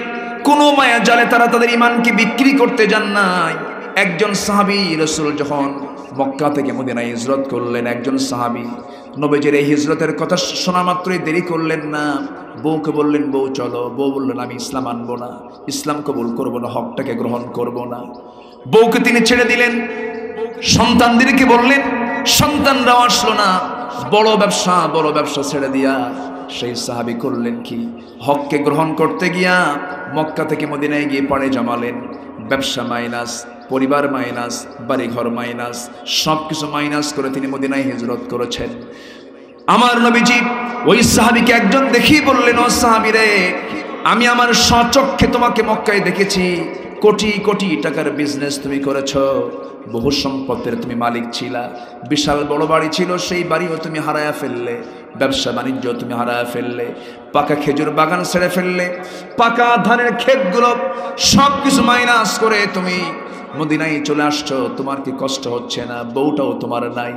কোনো মায়া জালে তারা তাদের ঈমানকে বিক্রি করতে যান নাই। একজন সাহাবী রাসূল যখন মক্কা থেকে মদিনায় হিজরত করলেন, একজন সাহাবী নবীজির এই হিজরতের কথা শোনা মাত্রই দেরি করলেন না। বউকে বললেন বউ চলো। বউ বললেন আমি ইসলাম আনবো না, ইসলাম কবুল করবো না, হকটাকে গ্রহণ করবো না। বউকে তিনি ছেড়ে দিলেন। সন্তানদেরকে বললেন, সন্তানরাও আসলো না। বড় ব্যবসা ছেড়ে দিয়া সেই সাহাবী করলেন কি? হককে গ্রহণ করতে গিয়া মক্কা থেকে মদিনায় গিয়ে পাড়ে জমালেন। ব্যবসা মাইনাস, পরিবার মাইনাস, বাড়িঘর মাইনাস, সবকিছু মাইনাস করে তিনি মদিনায় হিজরত করেছেন। আমার নবীজি ওই সাহাবীকে একজন দেখেই বললেন, ও সাহাবী রে, আমি আমার স্বচক্ষে তোমাকে মক্কায় দেখেছি। কোটি কোটি টাকার বিজনেস তুমি করেছো, বহু সম্পদের তুমি মালিক ছিলা, বিশাল বড় বাড়ি ছিল, সেই বাড়িও তুমি হারায়া ফেললে, ব্যবসা বাণিজ্য তুমি হারায়া ফেললে, পাকা খেজুর বাগান ছেড়ে ফেললে, পাকা ধানের ক্ষেতগুলো সব কিছু মাইনাস করে তুমি মদিনায় চলে আসছো। তোমার কি কষ্ট হচ্ছে না? বউটাও তোমার নাই।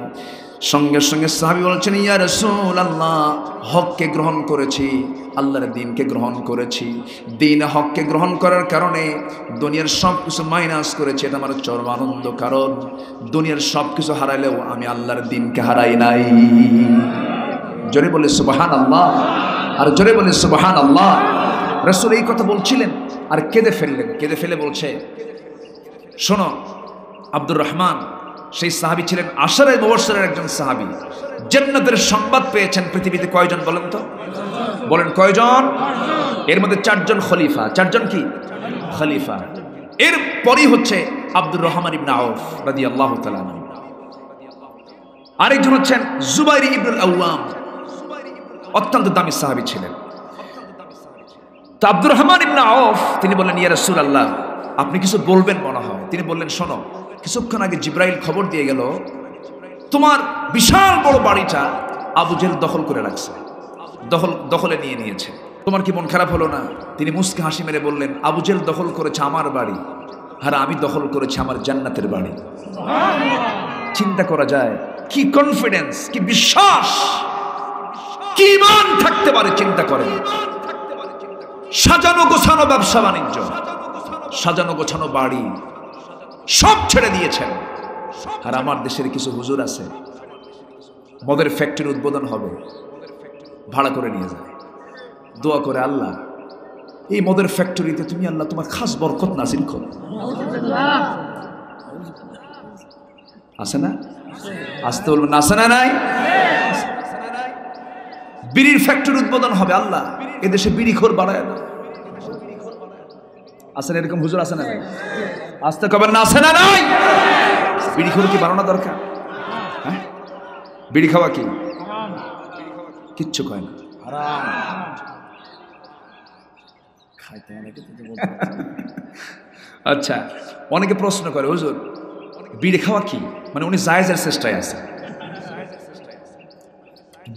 সঙ্গে সঙ্গে সাহাবী বলছেন, ইয়া রাসূলুল্লাহ, হককে গ্রহণ করেছি, আল্লাহর দ্বীনকে গ্রহণ করেছি। দ্বীন হককে গ্রহণ করার কারণে দুনিয়ার সব কিছু মাইনাস করেছি, এটা আমার চরম আনন্দ। কারণ দুনিয়ার সব কিছু হারাইলেও আমি আল্লাহর দ্বীনকে হারাই নাই। জোরে বলে সুবহানাল্লাহ, আর জোরে বলে সুবহানাল্লাহ। রাসূল এই কথা বলছিলেন আর কেঁদে ফেললেন। কেঁদে ফেলে বলছে, শোনো, আব্দুর রহমান সেই সাহাবী ছিলেন আশারে মুবাশশিরের একজন সাহাবী। জান্নাতের সংবাদ পেয়েছেন পৃথিবীতে কয়জন বলেন তো? বলেন কয়জন? এর মধ্যে 4 জন খলিফা। 4 জন কি খলিফা? এর পরই হচ্ছে আব্দুর রহমান ইবনে আউফ রাদিয়াল্লাহু তাআলা আনহু। আরেকজন হচ্ছেন জুবাইর ইবনুল আওয়াম, অত্যন্ত দামি সাহাবী ছিলেন। তো আব্দুর রহমান ইবনে আউফ তিনি বললেন, ইয়া রাসূলুল্লাহ, আপনি কিছু বলবেন মনে হয়। তিনি বললেন, শোনো, কিছুক্ষণ আগে জিব্রাইল খবর দিয়ে গেল তোমার বিশাল বড় বাড়িটা আবু জেহেল দখল করে রাখছে, দখলে নিয়েছে। তোমার কি মন খারাপ হলো না? তিনি মুস্কে হাসি মেরে বললেন, আবু জেহেল দখল করেছে আমার বাড়ি, আর আমি দখল করেছি আমার জান্নাতের বাড়ি। চিন্তা করা যায় কি কনফিডেন্স, কি বিশ্বাস, কি ঈমান থাকতে পারে। চিন্তা করেন, সাজানো গোছানো ব্যবসা বাণিজ্য, সাজানো গোছানো বাড়ি সব ছেড়ে দিয়েছেন। আর আমার দেশের কিছু হুজুর আছে, মদের ফ্যাক্টরি উদ্বোধন হবে, ভাড়া করে নিয়ে যায়, দোয়া করে, আল্লাহ এই মদের ফ্যাক্টরিতে তুমি আল্লাহ তোমার খাস বরকত নাজিল করো। আছে না? আসতে বলবেন আছে না? নাই? বিড়ির ফ্যাক্টরি উদ্বোধন হবে, আল্লাহ এদেশে বিড়িখোর বাড়ায় না। আছে না এরকম হুজুর? আছে না? নাই? আসতে কবেন না আছে না? নাই? বিড়িখোর কি বাড়ানো দরকার? হ্যাঁ, বিড়ি খাওয়া কি কিচ্ছু কয় না, আচ্ছা অনেকে প্রশ্ন করে, হুজুর বিড়ি খাওয়া কি, মানে উনি জায়েজের চেষ্টায় আছে।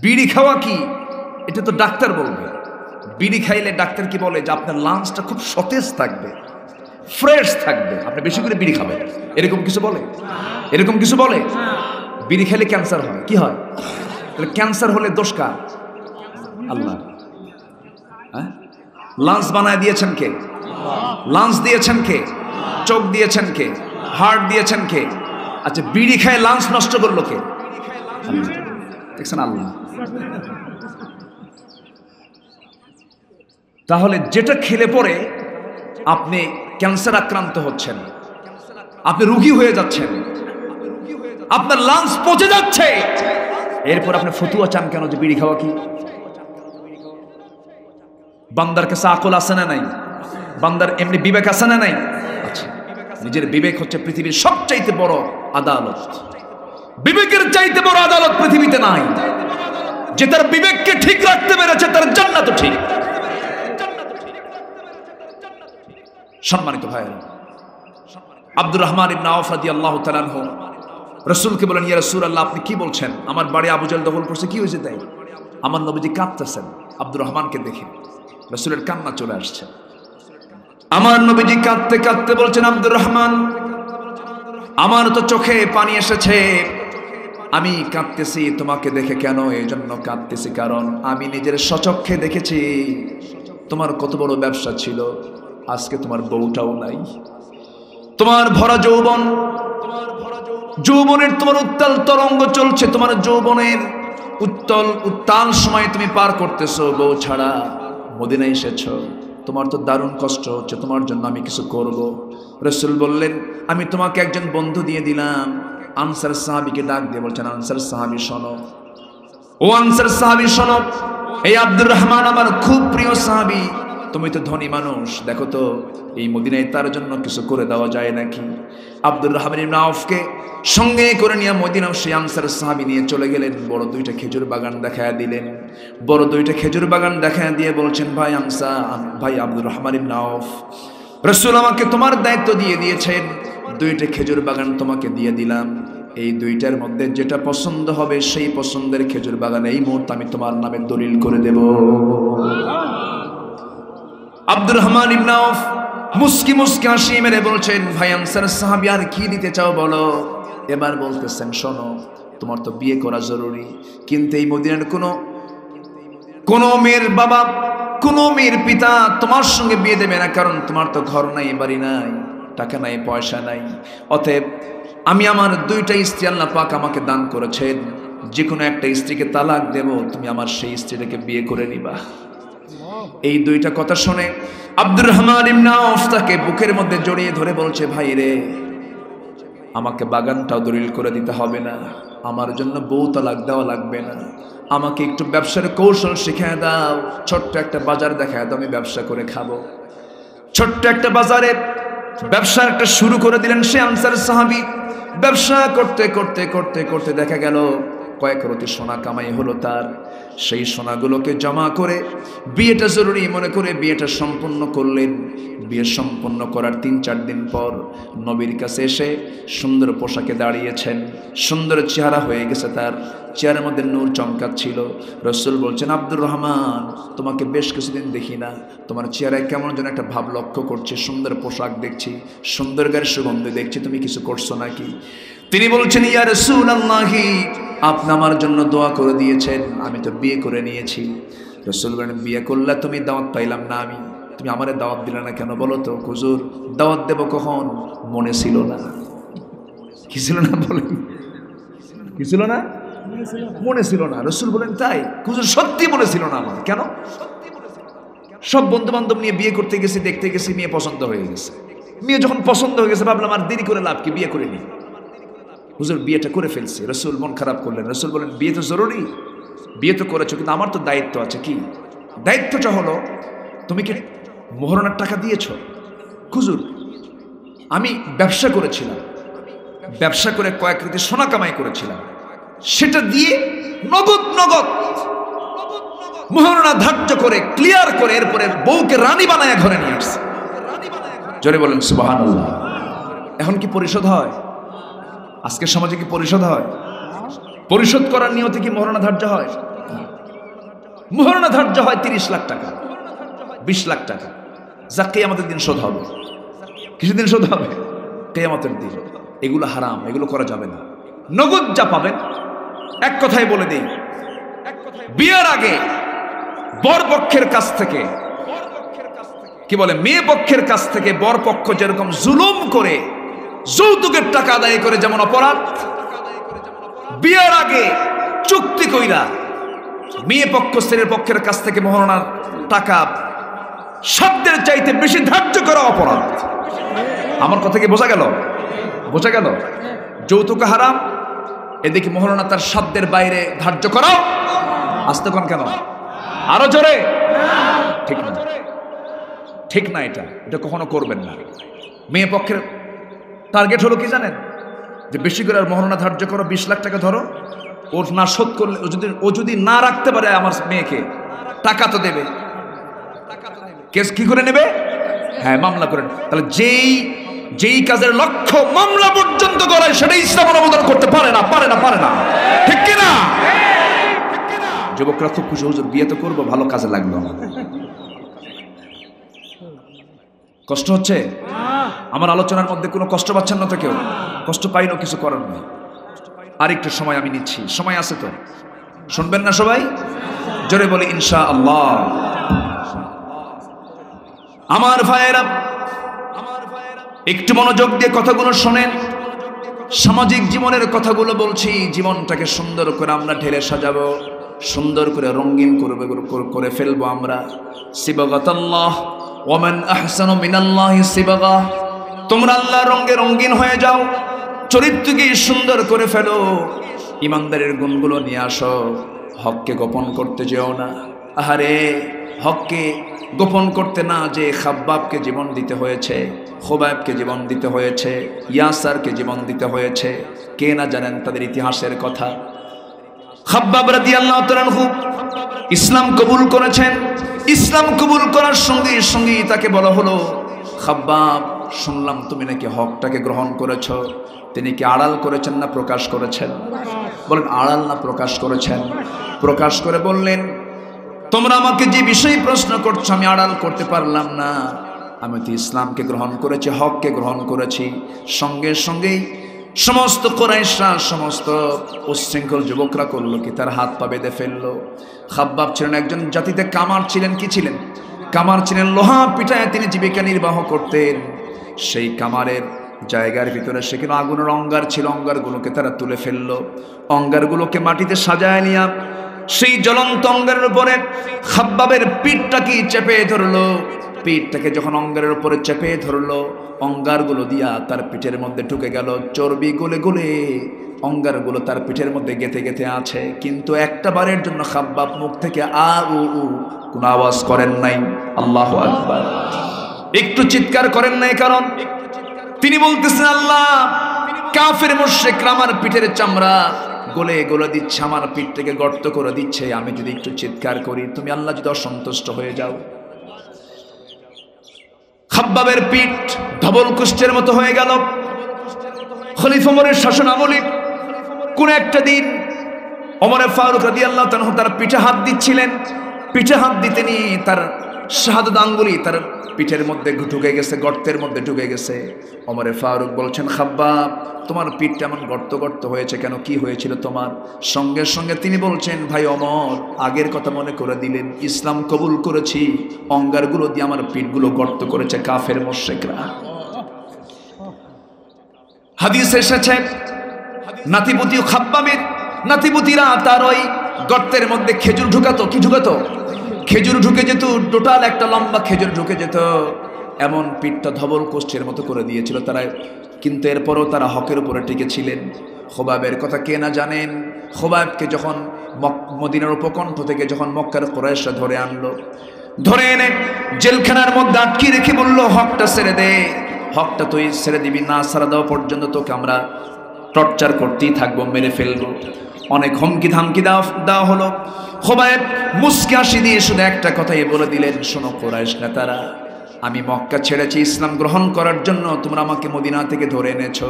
বিড়ি খাওয়া কি এটা তো ডাক্তার বলবে। বিড়ি খাইলে ডাক্তার কি বলে যে আপনার লাংসটা খুব সতেজ থাকবে, ফ্রেশ থাকবে, আপনি বেশি করে বিড়ি খাবেন, এরকম কিছু বলে? এরকম কিছু বলে? বিড়ি খেলে ক্যান্সার হয়, কি হয়? তাহলে ক্যান্সার হলে দোষ কার? আল্লাহ। হ্যাঁ, লাংস বানায় দিয়েছেন কে? লাংস দিয়েছেন কে? চোখ দিয়েছেন কে? হার্ট দিয়েছেন কে? আচ্ছা বিড়ি খায় লাংস নষ্ট করলো কে? দেখছেন, আল্লাহ। তাহলে যেটা খেলে পরে আপনি ক্যান্সার আক্রান্ত হচ্ছেন, আপনি রোগী হয়ে যাচ্ছেন, আপনার লাংস পচে যাচ্ছে, এরপর আপনি ফতুয়া চান কেন যে বিড়ি খাওয়া কি? বান্দার কাছে আকল আছে না নাই? বান্দার এমনি বিবেক আছে না নাই? আচ্ছা, নিজের বিবেক হচ্ছে পৃথিবীর সবচাইতে বড় আদালত। বিবেকের চাইতে বড় আদালত পৃথিবীতে নাই। যে তার বিবেককে ঠিক রাখতে পেরেছে তার জান্নাত ঠিক। সম্মানিত ভাইরা, আব্দুর রহমান ইবনে আওফ রাদিয়াল্লাহু তাআলা আনহু রাসূলকে বলেন, ইয়া রাসূলুল্লাহ আপনি কি বলছেন? আমার বাড়ি আবু জাহল দখল করছে, কি হয়েছে তাই? আমার নবীজি কাঁদতেছেন আব্দুর রহমানকে দেখে, রাসূলের কান্না চলে আসছে। আমার নবীজি কাঁদতে কাঁদতে বলছেন, আব্দুর রহমান আমার তো চোখে পানি এসেছে, আমি কাঁদতেছি তোমাকে দেখে। কেন? এই জন্য কাঁদতেছি কারণ আমি নিজের স্বচক্ষে দেখেছি তোমার কত বড় ব্যবসা ছিল, আজকে তোমার বউটাও নাই। তোমার ভরা যৌবন, যৌবনের তোমার উত্তাল তরঙ্গ চলছে, তোমার যৌবনের উত্তাল সময় তুমি পার করতেছো, বউ ছাড়া মদিনায় এসেছো, তোমার তো দারুণ কষ্ট হচ্ছে, তোমার জন্য আমি কিছু করব। রাসূল বললেন, আমি তোমাকে একজন বন্ধু দিয়ে দিলাম। আনসার সাহাবীকে ডাক দিয়ে বলছেন, আনসার সাহাবী শোনো, ও আনসার সাহাবী শোনো, এই আব্দুর রহমান আমার খুব প্রিয় সাহাবী, তুমি তো ধনী মানুষ, দেখো তো এই মদিনায় তার জন্য কিছু করে দেওয়া যায় নাকি? আব্দুর রহমান ইবনে আওফকে সঙ্গে করে নিয়ে মদিনা সেই আনসার সাহাবী নিয়ে চলে গেলেন। বড় দুইটা খেজুর বাগান দেখায় দিলেন। বড় দুইটা খেজুর বাগান দেখায় দিয়ে বলছেন, ভাই ভাই আব্দুর রহমান ইবনে আওফ, রাসূল আমাকে তোমার দায়িত্ব দিয়ে দিয়েছেন, দুইটা খেজুর বাগান তোমাকে দিয়ে দিলাম, এই দুইটার মধ্যে যেটা পছন্দ হবে সেই পছন্দের খেজুর বাগান এই মুহূর্তে আমি তোমার নামে দলিল করে দেব। আব্দুর রহমান ইবনে আওফ মুস্কি মুস্কি হাসি মেরে বলছেন, ভাই আনসার সাহাবী আর কি দিতে চাও বলো? এবার বলতেছেন, শোনো তোমার তো বিয়ে করা জরুরি, কিন্তু এই মদিনার কোনো মেয়ের বাবা, কোনো মেয়ের পিতা তোমার সঙ্গে বিয়ে দেবে না, কারণ তোমার তো ঘর নাই, বাড়ি নাই, টাকা নাই, পয়সা নাই। অতএব আমি আমার দুইটা স্ত্রী আল্লাহ পাক আমাকে দান করেছেন, যে কোনো একটা স্ত্রীকে তালাক দেব, তুমি আমার সেই স্ত্রীটাকে বিয়ে করে নিবা। এই দুইটা কথা শুনে আব্দুর রহমান ইবনে আওফ তাকে বুকের মধ্যে জড়িয়ে ধরে বলছে, ভাই রে, আমাকে বাগানটাও দলিল করে দিতে হবে না, আমার জন্য বউ তালাক দেওয়া লাগবে না, আমাকে একটু ব্যবসার কৌশল শিখিয়ে দাও, ছোট্ট একটা বাজার দেখায় দাও, আমি ব্যবসা করে খাবো। ছোট্ট একটা বাজারে ব্যবসা একটা শুরু করে দিলেন সে আনসার সাহাবী। ব্যবসা করতে করতে করতে করতে দেখা গেল কয়েক রতি সোনা কামাই হলো তার। সেই সোনাগুলোকে জমা করে বিয়েটা জরুরি মনে করে বিয়েটা সম্পন্ন করলেন। বিয়ে সম্পন্ন করার ৩-৪ দিন পর নবীর কাছে এসে সুন্দর পোশাকে দাঁড়িয়েছেন, সুন্দর চেহারা হয়ে গেছে, তার চেহারার মধ্যে নূর চমকাচ্ছিল। রাসূল বলছেন, আব্দুর রহমান, তোমাকে বেশ কিছুদিন দেখি না, তোমার চেহারায় কেমন যেন একটা ভাব লক্ষ্য করছি, সুন্দর পোশাক দেখছি, সুন্দর গায়ের সুগন্ধ দেখছি, তুমি কিছু করছো নাকি? তিনি বলছেন, ইয়া রাসূলুল্লাহ, আপনি আমার জন্য দোয়া করে দিয়েছেন, আমি তো বিয়ে করে নিয়েছি। রাসূল বলেন, বিয়ে করলে তুমি দাওয়াত পাইলাম না আমি, তুমি আমারে দাওয়াত দিলে না কেন বলো তো? হুজুর দাওয়াত দেব কখন, মনে ছিল না। কি ছিল না বলেন? কি ছিল না? মনে ছিল না। রাসূল বলেন তাই? হুজুর সত্যি মনে ছিল না আমার। কেন? সব বন্ধু বান্ধব নিয়ে বিয়ে করতে গেছি, দেখতে গেছি, মেয়ে পছন্দ হয়ে গেছে। মেয়ে যখন পছন্দ হয়ে গেছে ভাবলাম আর দেরি করে লাভ কি, বিয়ে করে নি। হুজুর বিয়েটা করে ফেলছি। রাসূল মন খারাপ করলেন। রাসূল বলেন বিয়ে তো জরুরি, বিয়ে তো করেছো, কিন্তু আমার তো দায়িত্ব আছে। কি দায়িত্বটা? হলো তুমি কি মোহরানার টাকা দিয়েছো? হুজুর আমি ব্যবসা করেছিলাম, ব্যবসা করে কয়েক রীতি সোনা কামাই করেছিলাম, সেটা দিয়ে নগদ নগদ মোহরানা ধার্য করে ক্লিয়ার করে এরপরে বউকে রানী বানায় ঘরে নিয়ে আসছে। জোরে বলেন সুবহানাল্লাহ। এখন কি পরিশোধ হয়? আজকের সমাজে কি পরিশোধ হয়? পরিশোধ করার নিয়তে কি মোহরানা ধার্য হয়? মোহরানা ধার্য হয় 30 লাখ টাকা, 20 লাখ টাকা, যা কিয়ামতের দিন শোধ হবে। কিসের দিন শোধ হবে? কিয়ামতের দিন। এগুলো হারাম, এগুলো করা যাবে না। নগদ যা পাবেন, এক কথায় বলে দিই, বিয়ের আগে বর পক্ষের কাছ থেকে, কি বলে, মেয়ে পক্ষের কাছ থেকে বর পক্ষ যেরকম জুলুম করে যৌতুকের টাকা আদায় করে যেমন অপরাধ, বিয়ের আগে চুক্তি কইরা মেয়ে পক্ষ ছেলের পক্ষের কাছ থেকে মোহরানার টাকা শব্দের চাইতে বেশি ধার্য করা অপরাধ। আমার কথা কি বোঝা গেল? বোঝা গেল? যৌতুক হারাম, এদিকে মোহরানা তার শব্দের বাইরে ধার্য করা। আসতে কোন কেন? আরো জোরে। ঠিক না, ঠিক না, এটা এটা কখনো করবেন না। মেয়ে পক্ষের টার্গেট হলো কি জানেন? যে বেশি করে মোহরানা ধার্য করো, 20 লাখ টাকা ধরো, ওর না শোধ করলে, ও যদি না রাখতে পারে আমার মেয়েকে, টাকা তো দেবে। কেস কি করে নেবে? হ্যাঁ, মামলা করেন। তাহলে যেই কাজের লক্ষ্য মামলা পর্যন্ত করায় সেটা ইসলাম অনুমোদন করতে পারে না, পারে না, পারে না। ঠিক কিনা? যুবকরা খুব খুশি, হুজুর বিয়ে তো করবো, ভালো কাজে লাগলো। কষ্ট হচ্ছে? আমার আলোচনার মধ্যে কোনো কষ্ট পাচ্ছেন না তো? কেউ কষ্ট পাইলো, কিছু করার নেই। আরেকটু সময় আমি নিচ্ছি, সময় আছে তো? শুনবেন না সবাই? জোরে বলি ইনশাআল্লাহ। আমার ভাইয়েরা, একটু মনোযোগ দিয়ে কথাগুলো শোনেন। সামাজিক জীবনের কথাগুলো বলছি। জীবনটাকে সুন্দর করে আমরা ঢেলে সাজাবো, সুন্দর করে রঙিন করে ফেলবো আমরা। সিবাগাতাল্লাহ ওয়া মান আহসানু মিনাল্লাহি সিবাগা। তোমরা আল্লাহর রঙে রঙিন হয়ে যাও, চরিত্রকে সুন্দর করে ফেলো, ইমানদারের গুণগুলো নিয়ে আসো। হককে গোপন করতে যেও না। আহারে, হককে গোপন করতে না যে খাব্বাবকে জীবন দিতে হয়েছে, খুবাইবকে জীবন দিতে হয়েছে, ইয়াসারকে জীবন দিতে হয়েছে। কে না জানেন তাদের ইতিহাসের কথা? খাব্বাব রাদিয়াল্লাহু তাআলা আনহু ইসলাম কবুল করেছেন। ইসলাম কবুল করার সঙ্গে সঙ্গে তাকে বলা হলো, খাব্বাব শুনলাম তুমি নাকি হকটাকে গ্রহণ করেছ। তিনি কি আড়াল করেছেন না প্রকাশ করেছেন? বলেন, আড়াল না প্রকাশ করেছেন? প্রকাশ করে বললেন, তোমরা আমাকে যে বিষয়ে প্রশ্ন করছো আমি আড়াল করতে পারলাম না। আমি তো ইসলামকে গ্রহণ করেছি, হককে গ্রহণ করেছি। সঙ্গে সঙ্গেই সমস্ত কুরাইশরা, সমস্ত উচ্ছৃঙ্খল যুবকরা করলো কি, তার হাত পা বেঁধে ফেললো। খাব্বাব ছিলেন একজন জাতিতে কামার ছিলেন। কি ছিলেন? কামার ছিলেন। লোহা পিটায় তিনি জীবিকা নির্বাহ করতেন। সেই কামারের জায়গার ভিতরে সেখানে আগুনের অঙ্গার ছিল, অঙ্গারগুলোকে তারা তুলে ফেললো। অঙ্গারগুলোকে মাটিতে সাজায় নিয়ে সেই জ্বলন্ত অঙ্গারের উপরে খাব্বাবের পিঠটাকে চেপে ধরলো। পিঠটাকে যখন অঙ্গারের উপরে চেপে ধরলো, অঙ্গারগুলো দিয়া তার পিঠের মধ্যে ঢুকে গেল। চর্বি গলে গলে অঙ্গারগুলো তার পিঠের মধ্যে গেঁথে গেঁথে আছে। কিন্তু একটা বারের জন্য খাব্বাব মুখ থেকে আ উ উ কোনো আওয়াজ করেন নাই। আল্লাহু আকবার। একটু চিৎকার করেন নাই, কারণ তিনি বলতেছেন, আল্লাহ, কাফের মুশরিকরা আমার পিঠের চামড়া গলে গলে দিচ্ছে, আমার পিঠটাকে গর্ত করে দিচ্ছে। আমি যদি একটু চিৎকার করি, তুমি আল্লাহ যদি অসন্তুষ্ট হয়ে যাও। খাব্বাবের পিঠ ধবল কুষ্ঠের মতো হয়ে গেল। খলিফা ওমরের শাসন আমলে কোন একটা দিন ওমর ফারুক রাদিয়াল্লাহু তাআলা তার পিঠে হাত দিচ্ছিলেন। পিঠে হাত দিতেনি তার শাহাদাত আঙ্গুলি, তার পিঠের মধ্যে ঢুকে গেছে, গর্তের মধ্যে ঢুকে গেছে। ওমরে ফারুক বলছেন, খাব্বাব তোমার পিঠটা এমন গর্ত গর্ত হয়েছে কেন, কি হয়েছিল তোমার? সঙ্গে সঙ্গে তিনি বলছেন, ভাই ওমর, আগের কথা মনে করে দিলেন, ইসলাম কবুল করেছি, অঙ্গারগুলো দিয়ে আমার পিঠগুলো গর্ত করেছে কাফের মুশরিকরা। হাদিস এসেছে, নাতিপুতি খাব্বাবের নাতিপুতিরা তার ওই গর্তের মধ্যে খেজুর ঢুকাতো। কি ঢুকাতো? খেজুর ঢুকে যেত, টোটাল একটা লম্বা খেজুর ঢুকে যেত। এমন পিঠটা ধবল কোষ্ঠের মতো করে দিয়েছিল তারা, কিন্তু এরপরও তারা হকের উপরে টিকে ছিলেন। খোবাবের কথা কে না জানেন? খোবাবকে যখন মদিনার উপকণ্ঠ থেকে যখন মক্কার কুরাইশরা ধরে আনলো, ধরে এনে জেলখানার মধ্যে আটকে রেখে বলল, হকটা ছেড়ে দে, হকটা তুই ছেড়ে দিবি না, ছাড়া দেওয়া পর্যন্ত তোকে আমরা টর্চার করতেই থাকবো, মেরে ফেলবো। অনেক হুমকি ধামকি দেওয়া হলো। খোবায়েব মুস্কি হাসি দিয়ে শুধু একটা কথাই বলে দিলেন, শোনো কুরাইশ নেতারা, আমি মক্কা ছেড়েছি ইসলাম গ্রহণ করার জন্য, তোমরা আমাকে মদিনা থেকে ধরে এনেছো,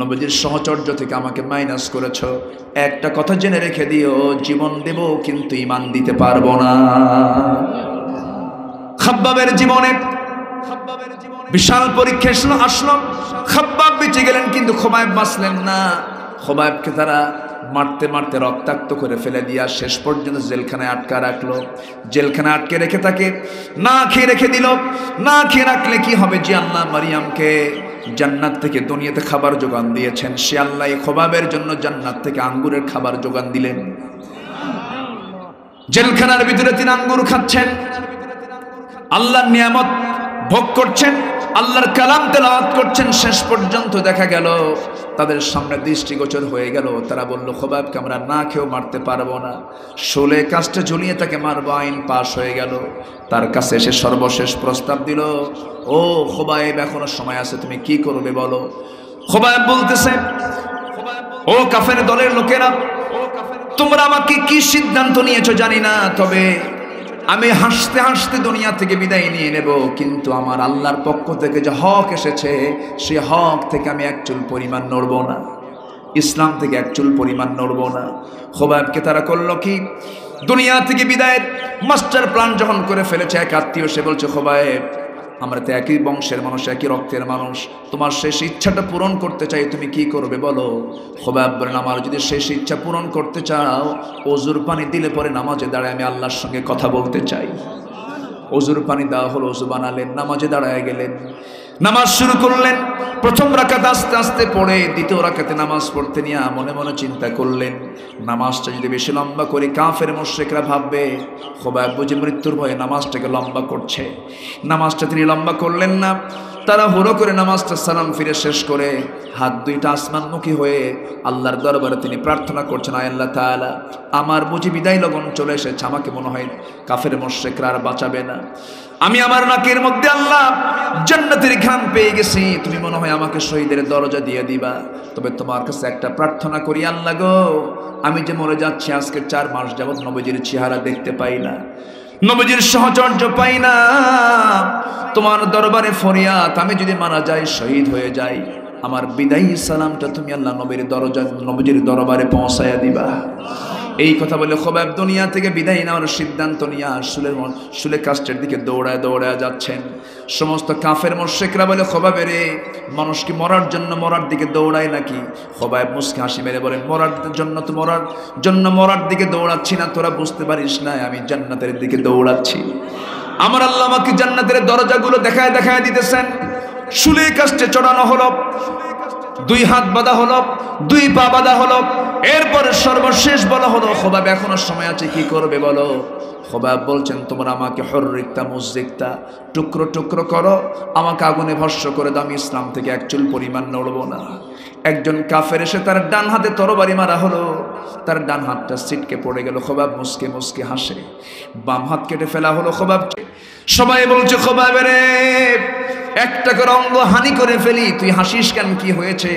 নবীজির সহচর্য থেকে আমাকে মাইনাস করেছো। একটা কথা জেনে রেখে দিও, জীবন দেব কিন্তু ঈমান দিতে পারবো না। খাব্বাবের জীবনে বিশাল পরীক্ষা আসলো। খাব্বাব বেঁচে গেলেন কিন্তু খোবায়েব বাঁচলেন না। খোবায়েবকে তারা মারতে মারতে রক্তাক্ত করে ফেলে দিয়া শেষ পর্যন্ত জেলখানায় আটকা রাখলো। জেলখানায় আটকে রেখে তাকে না খেয়ে রেখে দিল। না খেয়ে রাখলে কি হবে? যে আল্লাহ মারিয়ামকে জান্নাত থেকে দুনিয়াতে খাবার যোগান দিয়েছেন, সে আল্লাহ খোবাবের জন্য জান্নাত থেকে আঙ্গুরের খাবার যোগান দিলেন। জেলখানার ভিতরে তিনি আঙ্গুর খাচ্ছেন, আল্লাহর নিয়ামত ভোগ করছেন, আল্লাহর কালাম তেলাওয়াত করছেন। শেষ পর্যন্ত দেখা গেল তাদের সামনে দৃষ্টিগোচর হয়ে গেল। তারা বলল, খোবাবকে আমরা না খেয়েও মারতে পারবো না, শোলে কাস্টে ঝুলিয়ে তাকে মারবো। আইন পাশ হয়ে গেল। তার কাছে এসে সর্বশেষ প্রস্তাব দিল, ও খোবায়েব, এখনো সময় আছে, তুমি কি করবে বলো? খোবায়েব বলতেছে, ও কাফের দলের লোকেরা, তোমরা আমাকে কি সিদ্ধান্ত নিয়েছো জানি না, তবে আমি হাসতে হাসতে দুনিয়া থেকে বিদায় নিয়ে নেব, কিন্তু আমার আল্লাহর পক্ষ থেকে যে হক এসেছে, সে হক থেকে আমি এক চুল পরিমাণ নড়ব না, ইসলাম থেকে এক চুল পরিমাণ নড়ব না। খোবাবকে তারা করলো কি? দুনিয়া থেকে বিদায়ের মাস্টার প্ল্যান যখন করে ফেলেছে, এক আত্মীয় সে বলছে, খোবায়েব, আমরা তো একই বংশের মানুষ, একই রক্তের মানুষ, তোমার শেষ ইচ্ছাটা পূরণ করতে চাই, তুমি কি করবে বলো? খোবাব বলেন, আমার যদি শেষ ইচ্ছা পূরণ করতে চাও, ওজুর পানি দিলে পরে নামাজে দাঁড়ায় আমি আল্লাহর সঙ্গে কথা বলতে চাই। ওজুর পানি দেওয়া হলো, ওজু বানালেন, নামাজে দাঁড়ায় গেলেন, নামাজ শুরু করলেন। প্রথম রাকাত আস্তে আস্তে পড়ে দ্বিতীয় রাকাতে নামাজ পড়তে নিয়ে মনে মনে চিন্তা করলেন, নামাজটা যদি বেশি লম্বা করে কাফের মুশরিকরা ভাববে খোবায়েব বুঝি মৃত্যুর ভয়ে নামাজটাকে লম্বা করছে। নামাজটা তিনি লম্বা করলেন না, তারা হুড়ো করে নামাজটা সালাম ফিরে শেষ করে হাত দুইটা আসমানমুখী হয়ে আল্লাহর দরবারে তিনি প্রার্থনা করছেন, আয় আল্লাহ তাআলা, আমার বুঝি বিদায় লগন চলে এসেছে, আমাকে মনে হয় কাফের মুশরিকরা আর বাঁচাবে না। আমি আমার নাকের মধ্যে আল্লাহ জান্নাতের ঘ্রাণ পেয়ে গেছি, তুমি মনে হয় আমাকে শহীদের দরজা দিয়ে দিবা। তবে তোমার কাছে একটা প্রার্থনা করি, আল্লাহ গো, আমি যে মরে যাচ্ছি, আজকে 4 মাস যাবত নবীজির চেহারা দেখতে পাই না, নবীজির সহচর্য পাই না। তোমার দরবারে ফরিয়াদ, আমি যদি মারা যাই, শহীদ হয়ে যাই, আমার বিদায়ী সালামটা তুমি আল্লাহ নবীজির দরবারে পৌঁছায়া দিবা। এই কথা বলে খোবায়েব দুনিয়া থেকে বিদায় নেওয়ার সিদ্ধান্ত নিয়ে শুলে কাস্টের দিকে দৌড়ায় দৌড়ায় যাচ্ছেন। সমস্ত কাফের মুশরিকরা বলে, খোবায়েব রে, মানুষ কি মরার দিকে দৌড়ায় নাকি? খোবায়েব মুস্কি হাসি মেরে বলেন, মরার দিকে দৌড়াচ্ছি না, তোরা বুঝতে পারিস না, আমি জান্নাতের দিকে দৌড়াচ্ছি। আমার আল্লাহ আমাকে জান্নাতের দরজাগুলো দেখায় দেখায় দিতেছেন। শুলে কাস্টে চড়ানো হলো, 2 হাত বাঁধা হলো, 2 পা বাঁধা হলো, এরপরে সর্বশেষ বলা হলো, খোবায়েব এখনো সময় আছে, কি করবে বলো? খোবায়েব বলছেন, তোমরা আমাকে হররিক্তা মুজরিক্তা, টুকরো টুকরো করো, আমাকে আগুনে ভস্ম করে দাও, আমি ইসলাম থেকে এক চুল পরিমাণ নড়ব না। একজন কাফের এসে তার ডান হাতে তরবারি মারা হলো, তার ডান হাতটা ছিটকে পড়ে গেল। খোবায়েব মুস্কে মুস্কে হাসে। বাম হাত কেটে ফেলা হলো খোবায়েব। সবাই বলছে, খোবায়েব রে, একটা করে অঙ্গ হানি করে ফেলি, তুই হাসিস কেন, কি হয়েছে?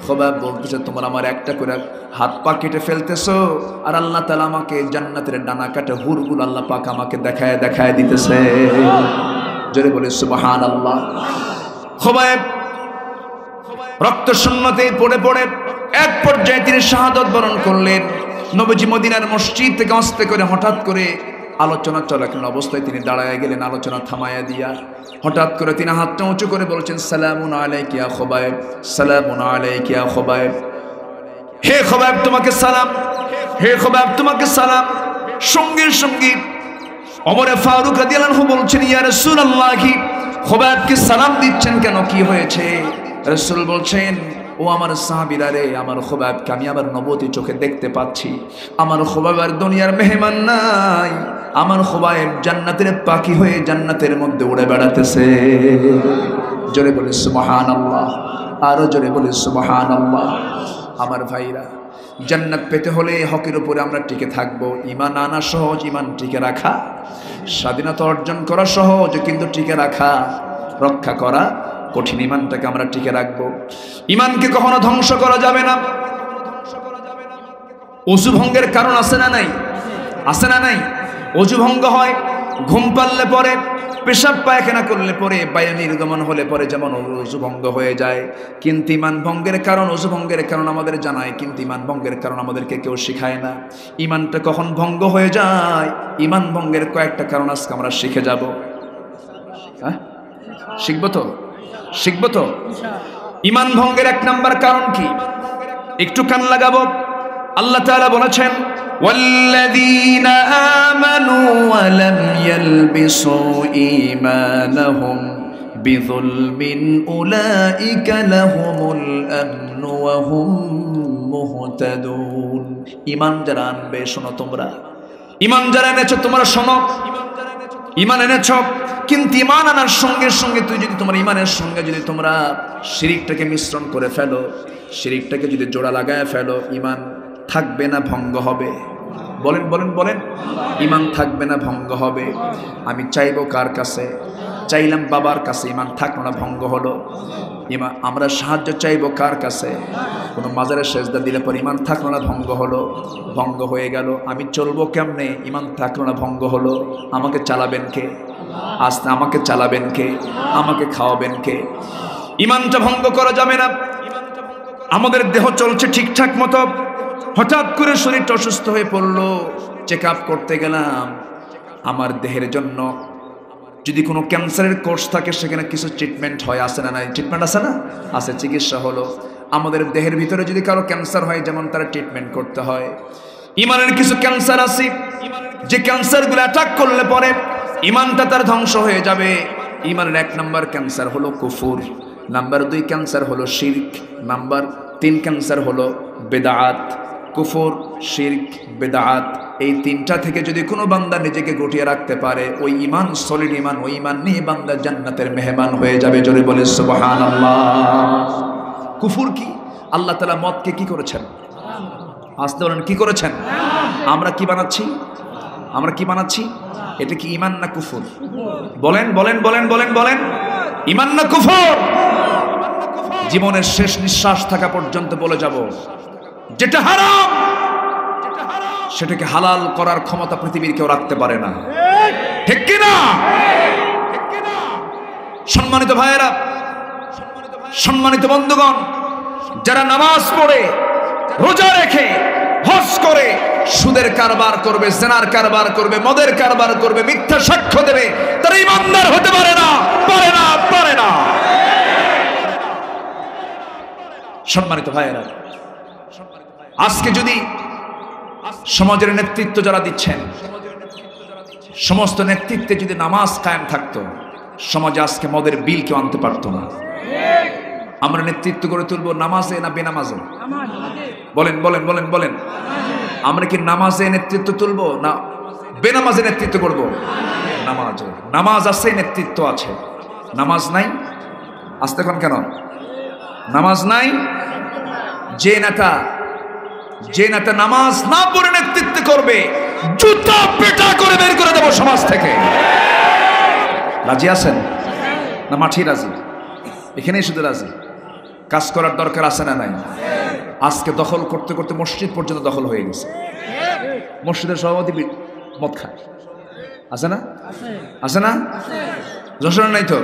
খোবায়েব বলতেছে, তোমরা আমার একটা করে হাত পা কেটে ফেলতেছো, আর আল্লাহ তাআলা আমাকে জান্নাতের ডানা কাটা হুরগুলো আল্লাহ পাক আমাকে দেখায় দেখায় দিতেছে। জোরে বলে সুবহানাল্লাহ। খোবায়েব রক্ত শূন্যতে পড়ে পড়ে এক পর্যায়ে তিনি শাহাদত বরণ করলেন। নবীজি মদিনার মসজিদ থেকে আস্তে করে হঠাৎ করে আলোচনা চলাকালীন অবস্থায় তিনি দাঁড়ায় গেলেন আলোচনা থামায়া দিয়া। হঠাৎ করে তিনি হাতটা উঁচু করে বলছেন, সালামুন আলাইকা ইয়া খুবাইব, সালামুন আলাইকা ইয়া খুবাইব। হে খুবাইব তোমাকে সালাম, হে খুবাইব তোমাকে সালাম। সঙ্গে সঙ্গে ওমরে ফারুক রাদিয়াল্লাহু আনহু বলছেন, ইয়া রাসূলুল্লাহ, খুবাইবকে সালাম দিচ্ছেন কেন, কি হয়েছে? রাসূল বলছেন, ও আমার সাহাবীরা রে, আমার খুবাইবকে আমি আমার নবুয়তি চোখে দেখতে পাচ্ছি। আমার খুবাইব আর দুনিয়ার মেহমান নাই, আমার খুবাইব জান্নাতের পাখি হয়ে জান্নাতের মধ্যে উড়ে বেড়াতেছে। জোরে বলি সুবহানাল্লাহ, আরো জোরে বলি সুবহানাল্লাহ। আমার ভাইরা, জান্নাত পেতে হলে হকের উপরে আমরা টিকে থাকবো। ঈমান আনা সহজ, ঈমান টিকে রাখা, স্বাধীনতা অর্জন করা সহজ, কিন্তু টিকে রাখা, রক্ষা করা কঠিন। ঈমানটাকে আমরা টিকে রাখবো। ঈমানকে কখনো ধ্বংস করা যাবে না। অজু ভঙ্গের কারণ আছে না নাই? আছে না নাই? অজু ভঙ্গ হয় ঘুম পারলে পরে, পেশাব পায়খানা করলে পরে, বায়ু নির্গমন হলে পরে যেমন অজু ভঙ্গ হয়ে যায়। কিন্তু ঈমান ভঙ্গের কারণ, অজু ভঙ্গের কারণ আমাদের জানায়, কিন্তু ঈমান ভঙ্গের কারণ আমাদেরকে কেউ শিখায় না। ঈমানটা কখন ভঙ্গ হয়ে যায়, ঈমান ভঙ্গের কয়েকটা কারণ আজকে আমরা শিখে যাব। হ্যাঁ, শিখবো তো, শিখবো তো। ঈমান ভঙ্গের এক নাম্বার কারণ কি, একটু কান লাগাবো। আল্লাহ তাআলা বলেছেন, ওয়াল্লাযীনা আমানু ওয়া লাম ইয়ালবিসু ঈমানাহুম বিযুলমিন উলাইকা লাহুমুল আমনু ওয়া হুম মুহতাদুন। ঈমান যারা আনবে, শোনো তোমরা, ঈমান যারা এনেছো তোমরা শোনো, ঈমান এনেছো, কিন্তু ঈমান আনার সঙ্গে সঙ্গে তুই যদি তোমার ঈমানের সঙ্গে যদি তোমরা শিরিকটাকে মিশ্রণ করে ফেলো, শিরিকটাকে যদি জোড়া লাগায় ফেলো, ঈমান থাকবে না, ভঙ্গ হবে। বলেন বলেন বলেন, ঈমান থাকবে না, ভঙ্গ হবে। আমি চাইবো কার কাছে? চাইলাম বাবার কাছে, ঈমান থাকলো না, ভঙ্গ হলো। ঈমান, আমরা সাহায্য চাইবো কার কাছে? কোনো মাজারে সেজদা দিলে পর ঈমান থাকলো না, ভঙ্গ হলো, ভঙ্গ হয়ে গেল। আমি চলবো কেমনে? ঈমান থাকলো না, ভঙ্গ হলো। আমাকে চালাবেন কে? আস্তে আমাকে চালাবেন কে? আমাকে খাওয়াবেন কে? ঈমানটা ভঙ্গ করা যাবে না। আমাদের দেহ চলছে ঠিকঠাক মতো, হঠাৎ করে শরীরটা অসুস্থ হয়ে পড়লো, চেক আপ করতে গেলাম। আমার দেহের জন্য যদি কোনো ক্যান্সারের কোর্স থাকে, সেখানে কিছু ট্রিটমেন্ট হয়, আছে না নাই? ট্রিটমেন্ট আছে না? আছে, চিকিৎসা হলো। আমাদের দেহের ভিতরে যদি কারো ক্যান্সার হয়, যেমন তারা ট্রিটমেন্ট করতে হয়। ঈমানের কিছু ক্যান্সার আছে, যে ক্যান্সারগুলো অ্যাটাক করলে পরে ঈমানটা তার ধ্বংস হয়ে যাবে। ঈমানের এক নাম্বার ক্যান্সার হলো কুফর, নাম্বার 2 ক্যান্সার হলো শিরক, নাম্বার 3 ক্যান্সার হলো বেদাত। কুফর, শিরক, বেদাত, এই 3টা থেকে যদি কোনো বান্দা নিজেকে গুটিয়ে রাখতে পারে, ওই ঈমান সলিড ঈমান, ওই ঈমান নিয়ে বান্দা জান্নাতের মেহমান হয়ে যাবে। জোরে বলে সুবহানাল্লাহ। কুফর কি? আল্লাহ তাআলা মদকে কি করেছেন? আসতে বলেন, কি করেছেন? আমরা কি বানাচ্ছি? আমরা কি বানাচ্ছি? এটা কি ঈমান না কুফর? বলেন বলেন বলেন বলেন বলেন, ঈমান না কুফর? জীবনের শেষ নিঃশ্বাস থাকা পর্যন্ত বলে যাব, যেটা হারাম সেটাকে হালাল করার ক্ষমতা পৃথিবীর কেউ রাখতে পারে না। ঠিক কিনা? সম্মানিত ভাইয়েরা, সম্মানিত বন্ধুগণ, যারা নামাজ পড়ে, রোজা রেখে, হজ করে, সুদের কারবার করবে, জেনার কারবার করবে, মদের কারবার করবে, মিথ্যা সাক্ষ্য দেবে, তারা ঈমানদার হতে পারে না, পারে না, পারে না। সম্মানিত ভাইয়েরা, আজকে যদি সমাজের নেতৃত্ব যারা দিচ্ছেন, সমস্ত নেতৃত্বে যদি নামাজ কায়েম থাকতো, সমাজে আজকে মদের বিল কেউ আনতে পারতো না। আমরা নেতৃত্ব করে তুলবো নামাজে না বেনামাজে? বলেন বলেন বলেন বলেন, আমরা কি নামাজে নেতৃত্ব তুলবো না বেনামাজে নেতৃত্ব করবো? নামাজে। নামাজ আছে, নেতৃত্ব আছে। নামাজ নাই, আসতে কোন কেন? নামাজ নাই। যে নেতা নামাজ না পড়ে নেতৃত্ব করবে, জুতা পেটা করে বের করে দেবো সমাজ থেকে। রাজি আছেন না? মাঠি রাজি, এখানেই শুধু রাজি। কাজ করার দরকার আছে না নাই? আজকে দখল করতে করতে মসজিদ পর্যন্ত দখল হয়ে গেছে। মসজিদের সভাপতি মদ খায়, আছে না? আছে না? যশোর নাই তো?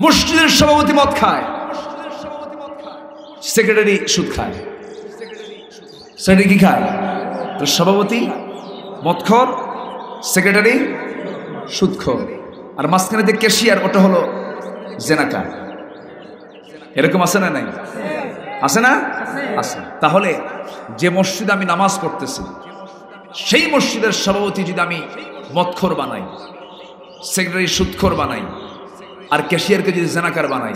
মসজিদের সভাপতি মদ খায়, সেক্রেটারি সুদ খায়। সেক্রেটারি কি খায়? তো সভাপতি মদখোর, সেক্রেটারি সুদখোর, আর মাঝখানে যে ক্যাশিয়ার ওটা হলো জেনাকার। এরকম আছে না নাই? আছে না? আছে। তাহলে যে মসজিদে আমি নামাজ পড়তেছি সেই মসজিদের সভাপতি যদি আমি মদখোর বানাই, সেক্রেটারি সুদখোর বানাই, আর ক্যাশিয়ারকে যদি জেনাকার বানাই,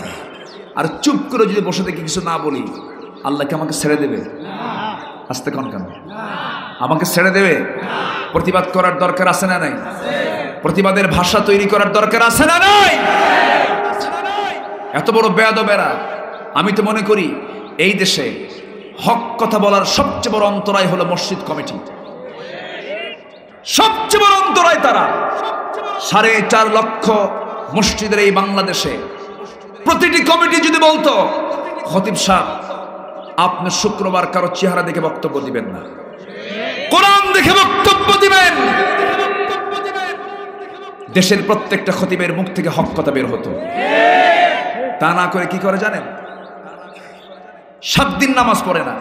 আর চুপ করে যদি বসে থেকে কিছু না বলি, আল্লাহ কি আমাকে ছেড়ে দেবে? আসতে কন কেন? আমাকে ছেড়ে দেবে? প্রতিবাদ করার দরকার আছে না নাই? প্রতিবাদের ভাষা তৈরি করার দরকার আছে না নাই? এত বড় বেয়াদবেরা। আমি তো মনে করি এই দেশে হক কথা বলার সবচেয়ে বড় অন্তরায় হলো মসজিদ কমিটি। সবচেয়ে বড় অন্তরায় তারা। 4.5 লক্ষ মসজিদের এই বাংলাদেশে প্রতিটি কমিটি যদি বলতো, খতিব সাহেব আপনি শুক্রবার কারো চেহারা দেখে বক্তব্য দিবেন না, কোরআন দেখে বক্তব্য দিবেন, দেশের প্রত্যেকটা খতিবের মুখ থেকে হক কথা বের হতো। তা না করে কি করে জানেন? 7 দিন নামাজ পড়ে না,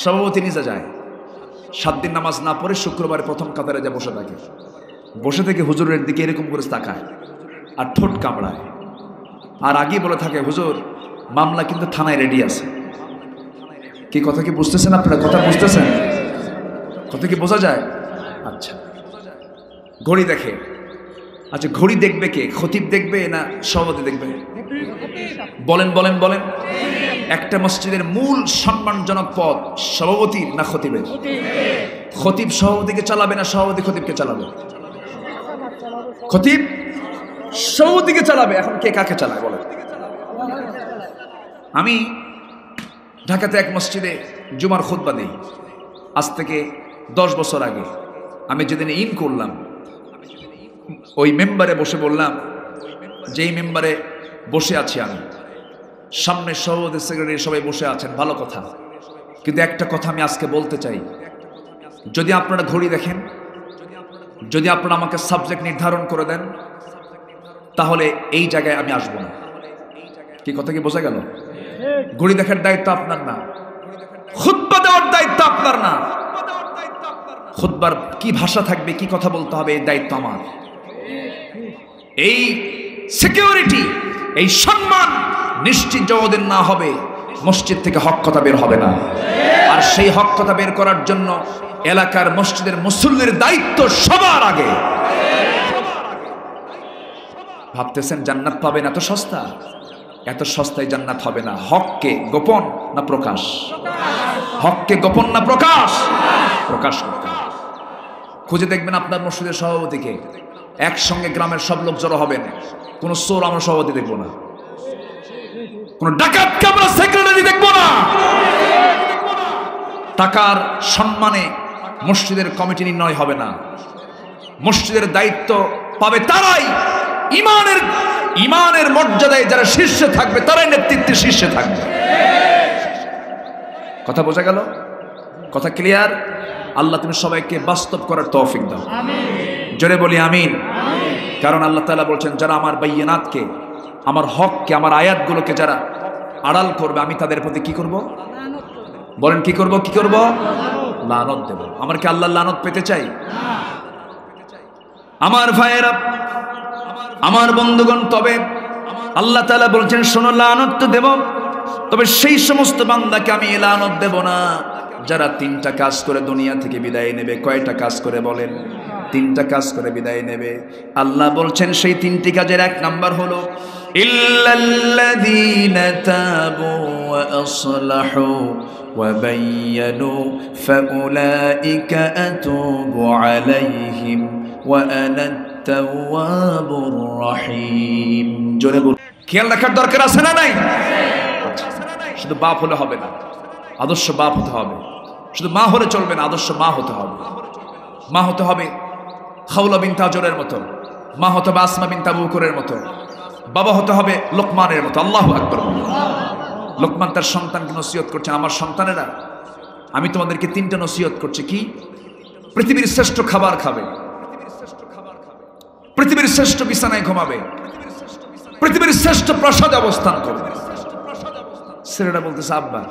সভাপতি নিজে যায়। 7 দিন নামাজ না পড়ে শুক্রবার প্রথম কাতারে যা বসে থাকে, বসে থেকে হুজুরের দিকে এরকম করে তাকায় আর ঠোঁট কামড়ায়, আর আগে বলে থাকে হুজুর মামলা কিন্তু থানায় রেডি আছে। কি কথা কি বুঝতেছেন আপনারা? কথা বুঝতেছেন? কথা কি বোঝা যায়? আচ্ছা, ঘড়ি দেখে। আচ্ছা, ঘড়ি দেখবে কে? খতিব দেখবে না সভাপতি দেখবে? বলেন বলেন বলেন। একটা মসজিদের মূল সম্মানজনক পদ সভাপতির না খতিবের? খতিব সভাপতিকে চালাবে না সভাপতি খতিবকে চালাবে? খতিব সভাপতিকে চালাবে। এখন কে কাকে চালায় বলেন? আমি ঢাকাতে এক মসজিদে জুমার খুতবা দিই আজ থেকে 10 বছর আগে। আমি যেদিন ইন করলাম ওই মেম্বারে বসে বললাম, যেই মেম্বারে বসে আছি আমি, সামনে সভাপতি সেক্রেটারি সবাই বসে আছেন, ভালো কথা, কিন্তু একটা কথা আমি আজকে বলতে চাই। যদি আপনারা ঘড়ি দেখেন, যদি আপনারা আমাকে সাবজেক্ট নির্ধারণ করে দেন, তাহলে এই জায়গায় আমি আসবো না। কি কথা কি বোঝা গেল? ঘড়ি দেখার দায়িত্ব আপনার না, খুতবা দেওয়ার দায়িত্ব আপনার না। খুতবার কি ভাষা থাকবে, কি কথা বলতে হবে, এই দায়িত্ব আমার। এই সিকিউরিটি, এই সম্মান নিশ্চিত যতদিন না হবে মসজিদ থেকে হক কথা বের হবে না। আর সেই হক কথা বের করার জন্য এলাকার মসজিদের মুসল্লির দায়িত্ব সবার আগে। ভাবতেছেন জান্নাত পাবেন এত সস্তা? এত সস্তায় জান্নাত হবে না। হককে গোপন না প্রকাশ? হককে গোপন না প্রকাশ? প্রকাশ করতে হবে। খুঁজে দেখবেন আপনার মসজিদের সভাপতিকে, একসঙ্গে গ্রামের সব লোক জড়ো হবেন, কোন চোর আমরা সভাপতি দেখবো না, কোন ডাকাতকে আমরা সেক্রেটারি দেখবো না। টাকার সম্মানে মসজিদের কমিটি নির্ণয় হবে না। মসজিদের দায়িত্ব পাবে তারাই, ইমানের মর্যাদায় যারা শীর্ষে থাকবে তারাই নেতৃত্বের শীর্ষে থাকবে। কথা বোঝা গেল? কথা ক্লিয়ার? আল্লাহ তুমি সবাইকে বাস্তব করার তৌফিক দাও, জোরে বলি আমিন। কারণ আল্লাহ তাআলা বলছেন, যারা আমার বাইয়িনাতকে, আমার হককে, আমার আয়াতগুলোকে যারা আড়াল করবে, আমি তাদের প্রতি কি করব? বলেন কি করব? কি করব? লানত দেব। আমার কি আল্লাহর লানত পেতে চাই? আমার ভাইয়েরা, আমার বন্ধুগণ, তবে আল্লাহ তাআলা বলছেন শোনো, লানত তো দেব, তবে সেই সমস্ত বান্দাকে আমি লানত দেব না যারা 3টা কাজ করে দুনিয়া থেকে বিদায় নেবে। কয়টা কাজ করে বলেন? 3টা কাজ করে বিদায় নেবে। আল্লাহ বলছেন সেই 3টি কাজের 1 নাম্বার হলো ইল্লাল্লাযীনা তাবু ওয়া আসলাহু ওয়া বায়্যানু ফাউলাইকা আতুবু আলাইহিম ওয়া আনা আত-তাওয়াবুর রহিম। জোরে বল। খেয়াল রাখার দরকার আছে না নাই? শুধু বাপ হলে হবে না, আদর্শ বাপ হতে হবে। শুধু মা হলে চলবে না, আদর্শ মা হতে হবে। মা হতে হবে খাওলা বিনতে আজরের মতো, মা হতে হবে আসমা বিনতে আবু বকরের মতো, বাবা হতে হবে লোকমানের মতো। আল্লাহু আকবার। লোকমান তার সন্তানকে নসিহত করছেন, আমার সন্তানেরা আমি তোমাদেরকে 3টা নসিহত করছি। কি? পৃথিবীর শ্রেষ্ঠ খাবার খাবে, পৃথিবীর শ্রেষ্ঠ বিছানায় ঘুমাবে, পৃথিবীর শ্রেষ্ঠ প্রাসাদে অবস্থান করবে। ছেলেরা বলতেছে, আব্বা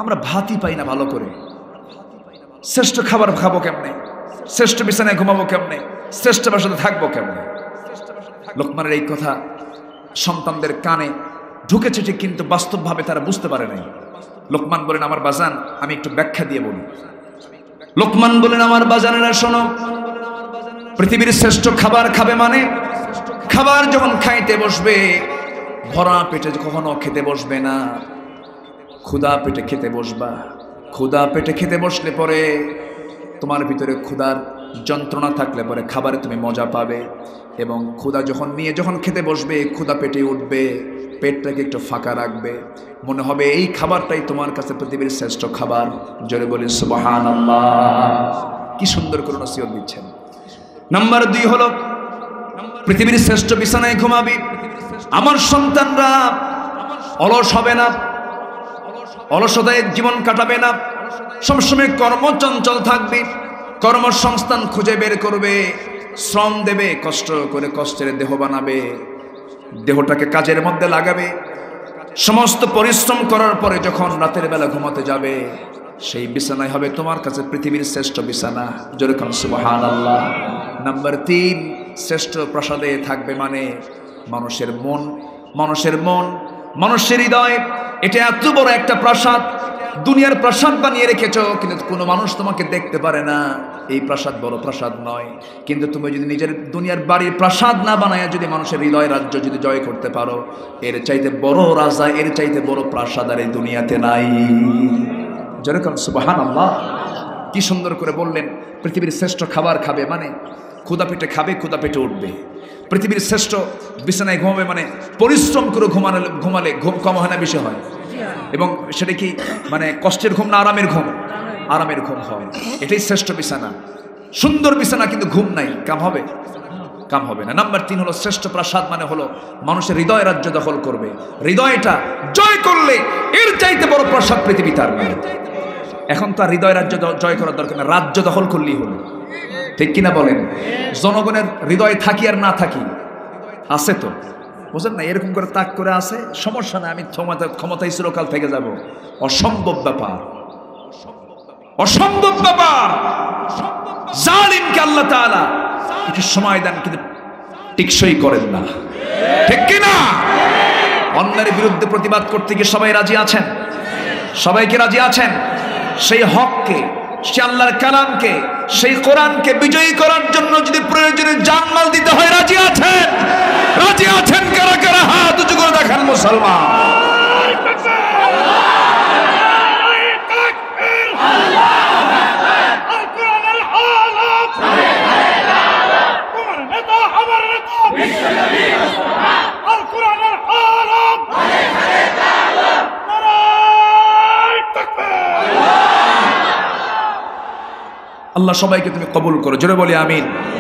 আমরা ভাতই পাই না ভালো করে। শ্রেষ্ঠ খাবার খাবো কেমনে, শ্রেষ্ঠ বিছানায় ঘুমাবো কেমনে, শ্রেষ্ঠ বাসাতে থাকবো কেমনে। লোকমানের এই কথা সন্তানদের কানে ঢুকেছে ঠিক, কিন্তু বাস্তবভাবে তারা বুঝতে পারে নাই। লোকমান বলেন, আমার বাজান, আমি একটু ব্যাখ্যা দিয়ে বলি। লোকমান বলেন, আমার বাজানেরা শোনো, পৃথিবীর শ্রেষ্ঠ খাবার খাবে মানে খাবার যখন খাইতে বসবে ভরা পেটে কখনো খেতে বসবে না, ক্ষুধা পেটে খেতে বসবা। ক্ষুধা পেটে খেতে বসলে পরে তোমার ভিতরে ক্ষুধার যন্ত্রণা থাকলে পরে খাবারে তুমি মজা পাবে, এবং ক্ষুধা যখন খেতে বসবে ক্ষুধা পেটে উঠবে, পেটটাকে একটু ফাঁকা রাখবে, মনে হবে এই খাবারটাই তোমার কাছে পৃথিবীর শ্রেষ্ঠ খাবার। জোরে বলি সুবহানাল্লাহ। কি সুন্দর করে নসিহত দিচ্ছেন। নাম্বার 2 হলো পৃথিবীর শ্রেষ্ঠ বিছানায় ঘুমাবি। আমার সন্তানরা অলস হবে না, অলসতায় জীবন কাটাবে না, সবসময় কর্মচঞ্চল থাকবে, কর্মসংস্থান খুঁজে বের করবে, শ্রম দেবে, কষ্ট করে কষ্টের দেহ বানাবে, দেহটাকে কাজের মধ্যে লাগাবে। সমস্ত পরিশ্রম করার পরে যখন রাতের বেলা ঘুমাতে যাবে সেই বিছানায় হবে তোমার কাছে পৃথিবীর শ্রেষ্ঠ বিছানা। জোরে কোন সুবহানাল্লাহ। নাম্বার 3, শ্রেষ্ঠ প্রাসাদে থাকবে মানে মানুষের মন, মানুষের হৃদয়। এটা এত বড় একটা প্রাসাদ, দুনিয়ার প্রাসাদ বানিয়ে রেখেছো, কিন্তু কোনো মানুষ তোমাকে দেখতে পারে না। এই প্রাসাদ বড় প্রাসাদ নয়, কিন্তু তুমি যদি নিজের দুনিয়ার বাড়ির প্রাসাদ না বানায় যদি মানুষের হৃদয় রাজ্য যদি জয় করতে পারো, এর চাইতে বড় রাজা, এর চাইতে বড় প্রাসাদ আর এই দুনিয়াতে নাই। যেরকম সুবহানাল্লাহ। কি সুন্দর করে বললেন, পৃথিবীর শ্রেষ্ঠ খাবার খাবে মানে ক্ষুধা পেটে খাবে, ক্ষুধা পেটে উঠবে। পৃথিবীর শ্রেষ্ঠ বিছানায় ঘুমাবে মানে পরিশ্রম করে ঘুমালে ঘুম কম হয় না, বেশি হয়? এবং সেটা কি মানে কষ্টের ঘুম না আরামের ঘুম? আরামের ঘুম হয়। এটাই শ্রেষ্ঠ বিছানা। সুন্দর বিছানা কিন্তু ঘুম নাই, কাম হবে? কাম হবে না। নাম্বার 3 হলো শ্রেষ্ঠ প্রাসাদ মানে হলো মানুষের হৃদয় রাজ্য দখল করবে। হৃদয়টা জয় করলে এর চাইতে বড় প্রাসাদ পৃথিবী তার নেই। এখন তার হৃদয় রাজ্য জয় করার দরকার না, রাজ্য দখল করলেই হলো। ঠিক কিনা বলেন? জনগণের হৃদয় থাকি আর না থাকি আছে তো, বুঝেন না? এরকম করে তাক করে আছে, সমস্যা না, আমি ক্ষমতায় চিরকাল থেকে যাব। অসম্ভব ব্যাপার, অসম্ভব ব্যাপার। জালিমকে আল্লাহ তাআলা একটু সময় দেন, কিন্তু টিকসই করেন না। ঠিক কিনা? অন্যের বিরুদ্ধে প্রতিবাদ করতে গিয়ে সবাই রাজি আছেন? সবাইকে রাজি আছেন? সেই হককে, সে আল্লাহর কালামকে, সেই কোরআনকে বিজয়ী করার জন্য যদি প্রয়োজনে জানমাল দিতে হয়, রাজি আছেন? রাজি আছেন কারা কারা? হাত উঁচু করে দেখান মুসলমান। আল্লাহ সবাইকে তুমি কবুল করো। জোরে বলি আমিন।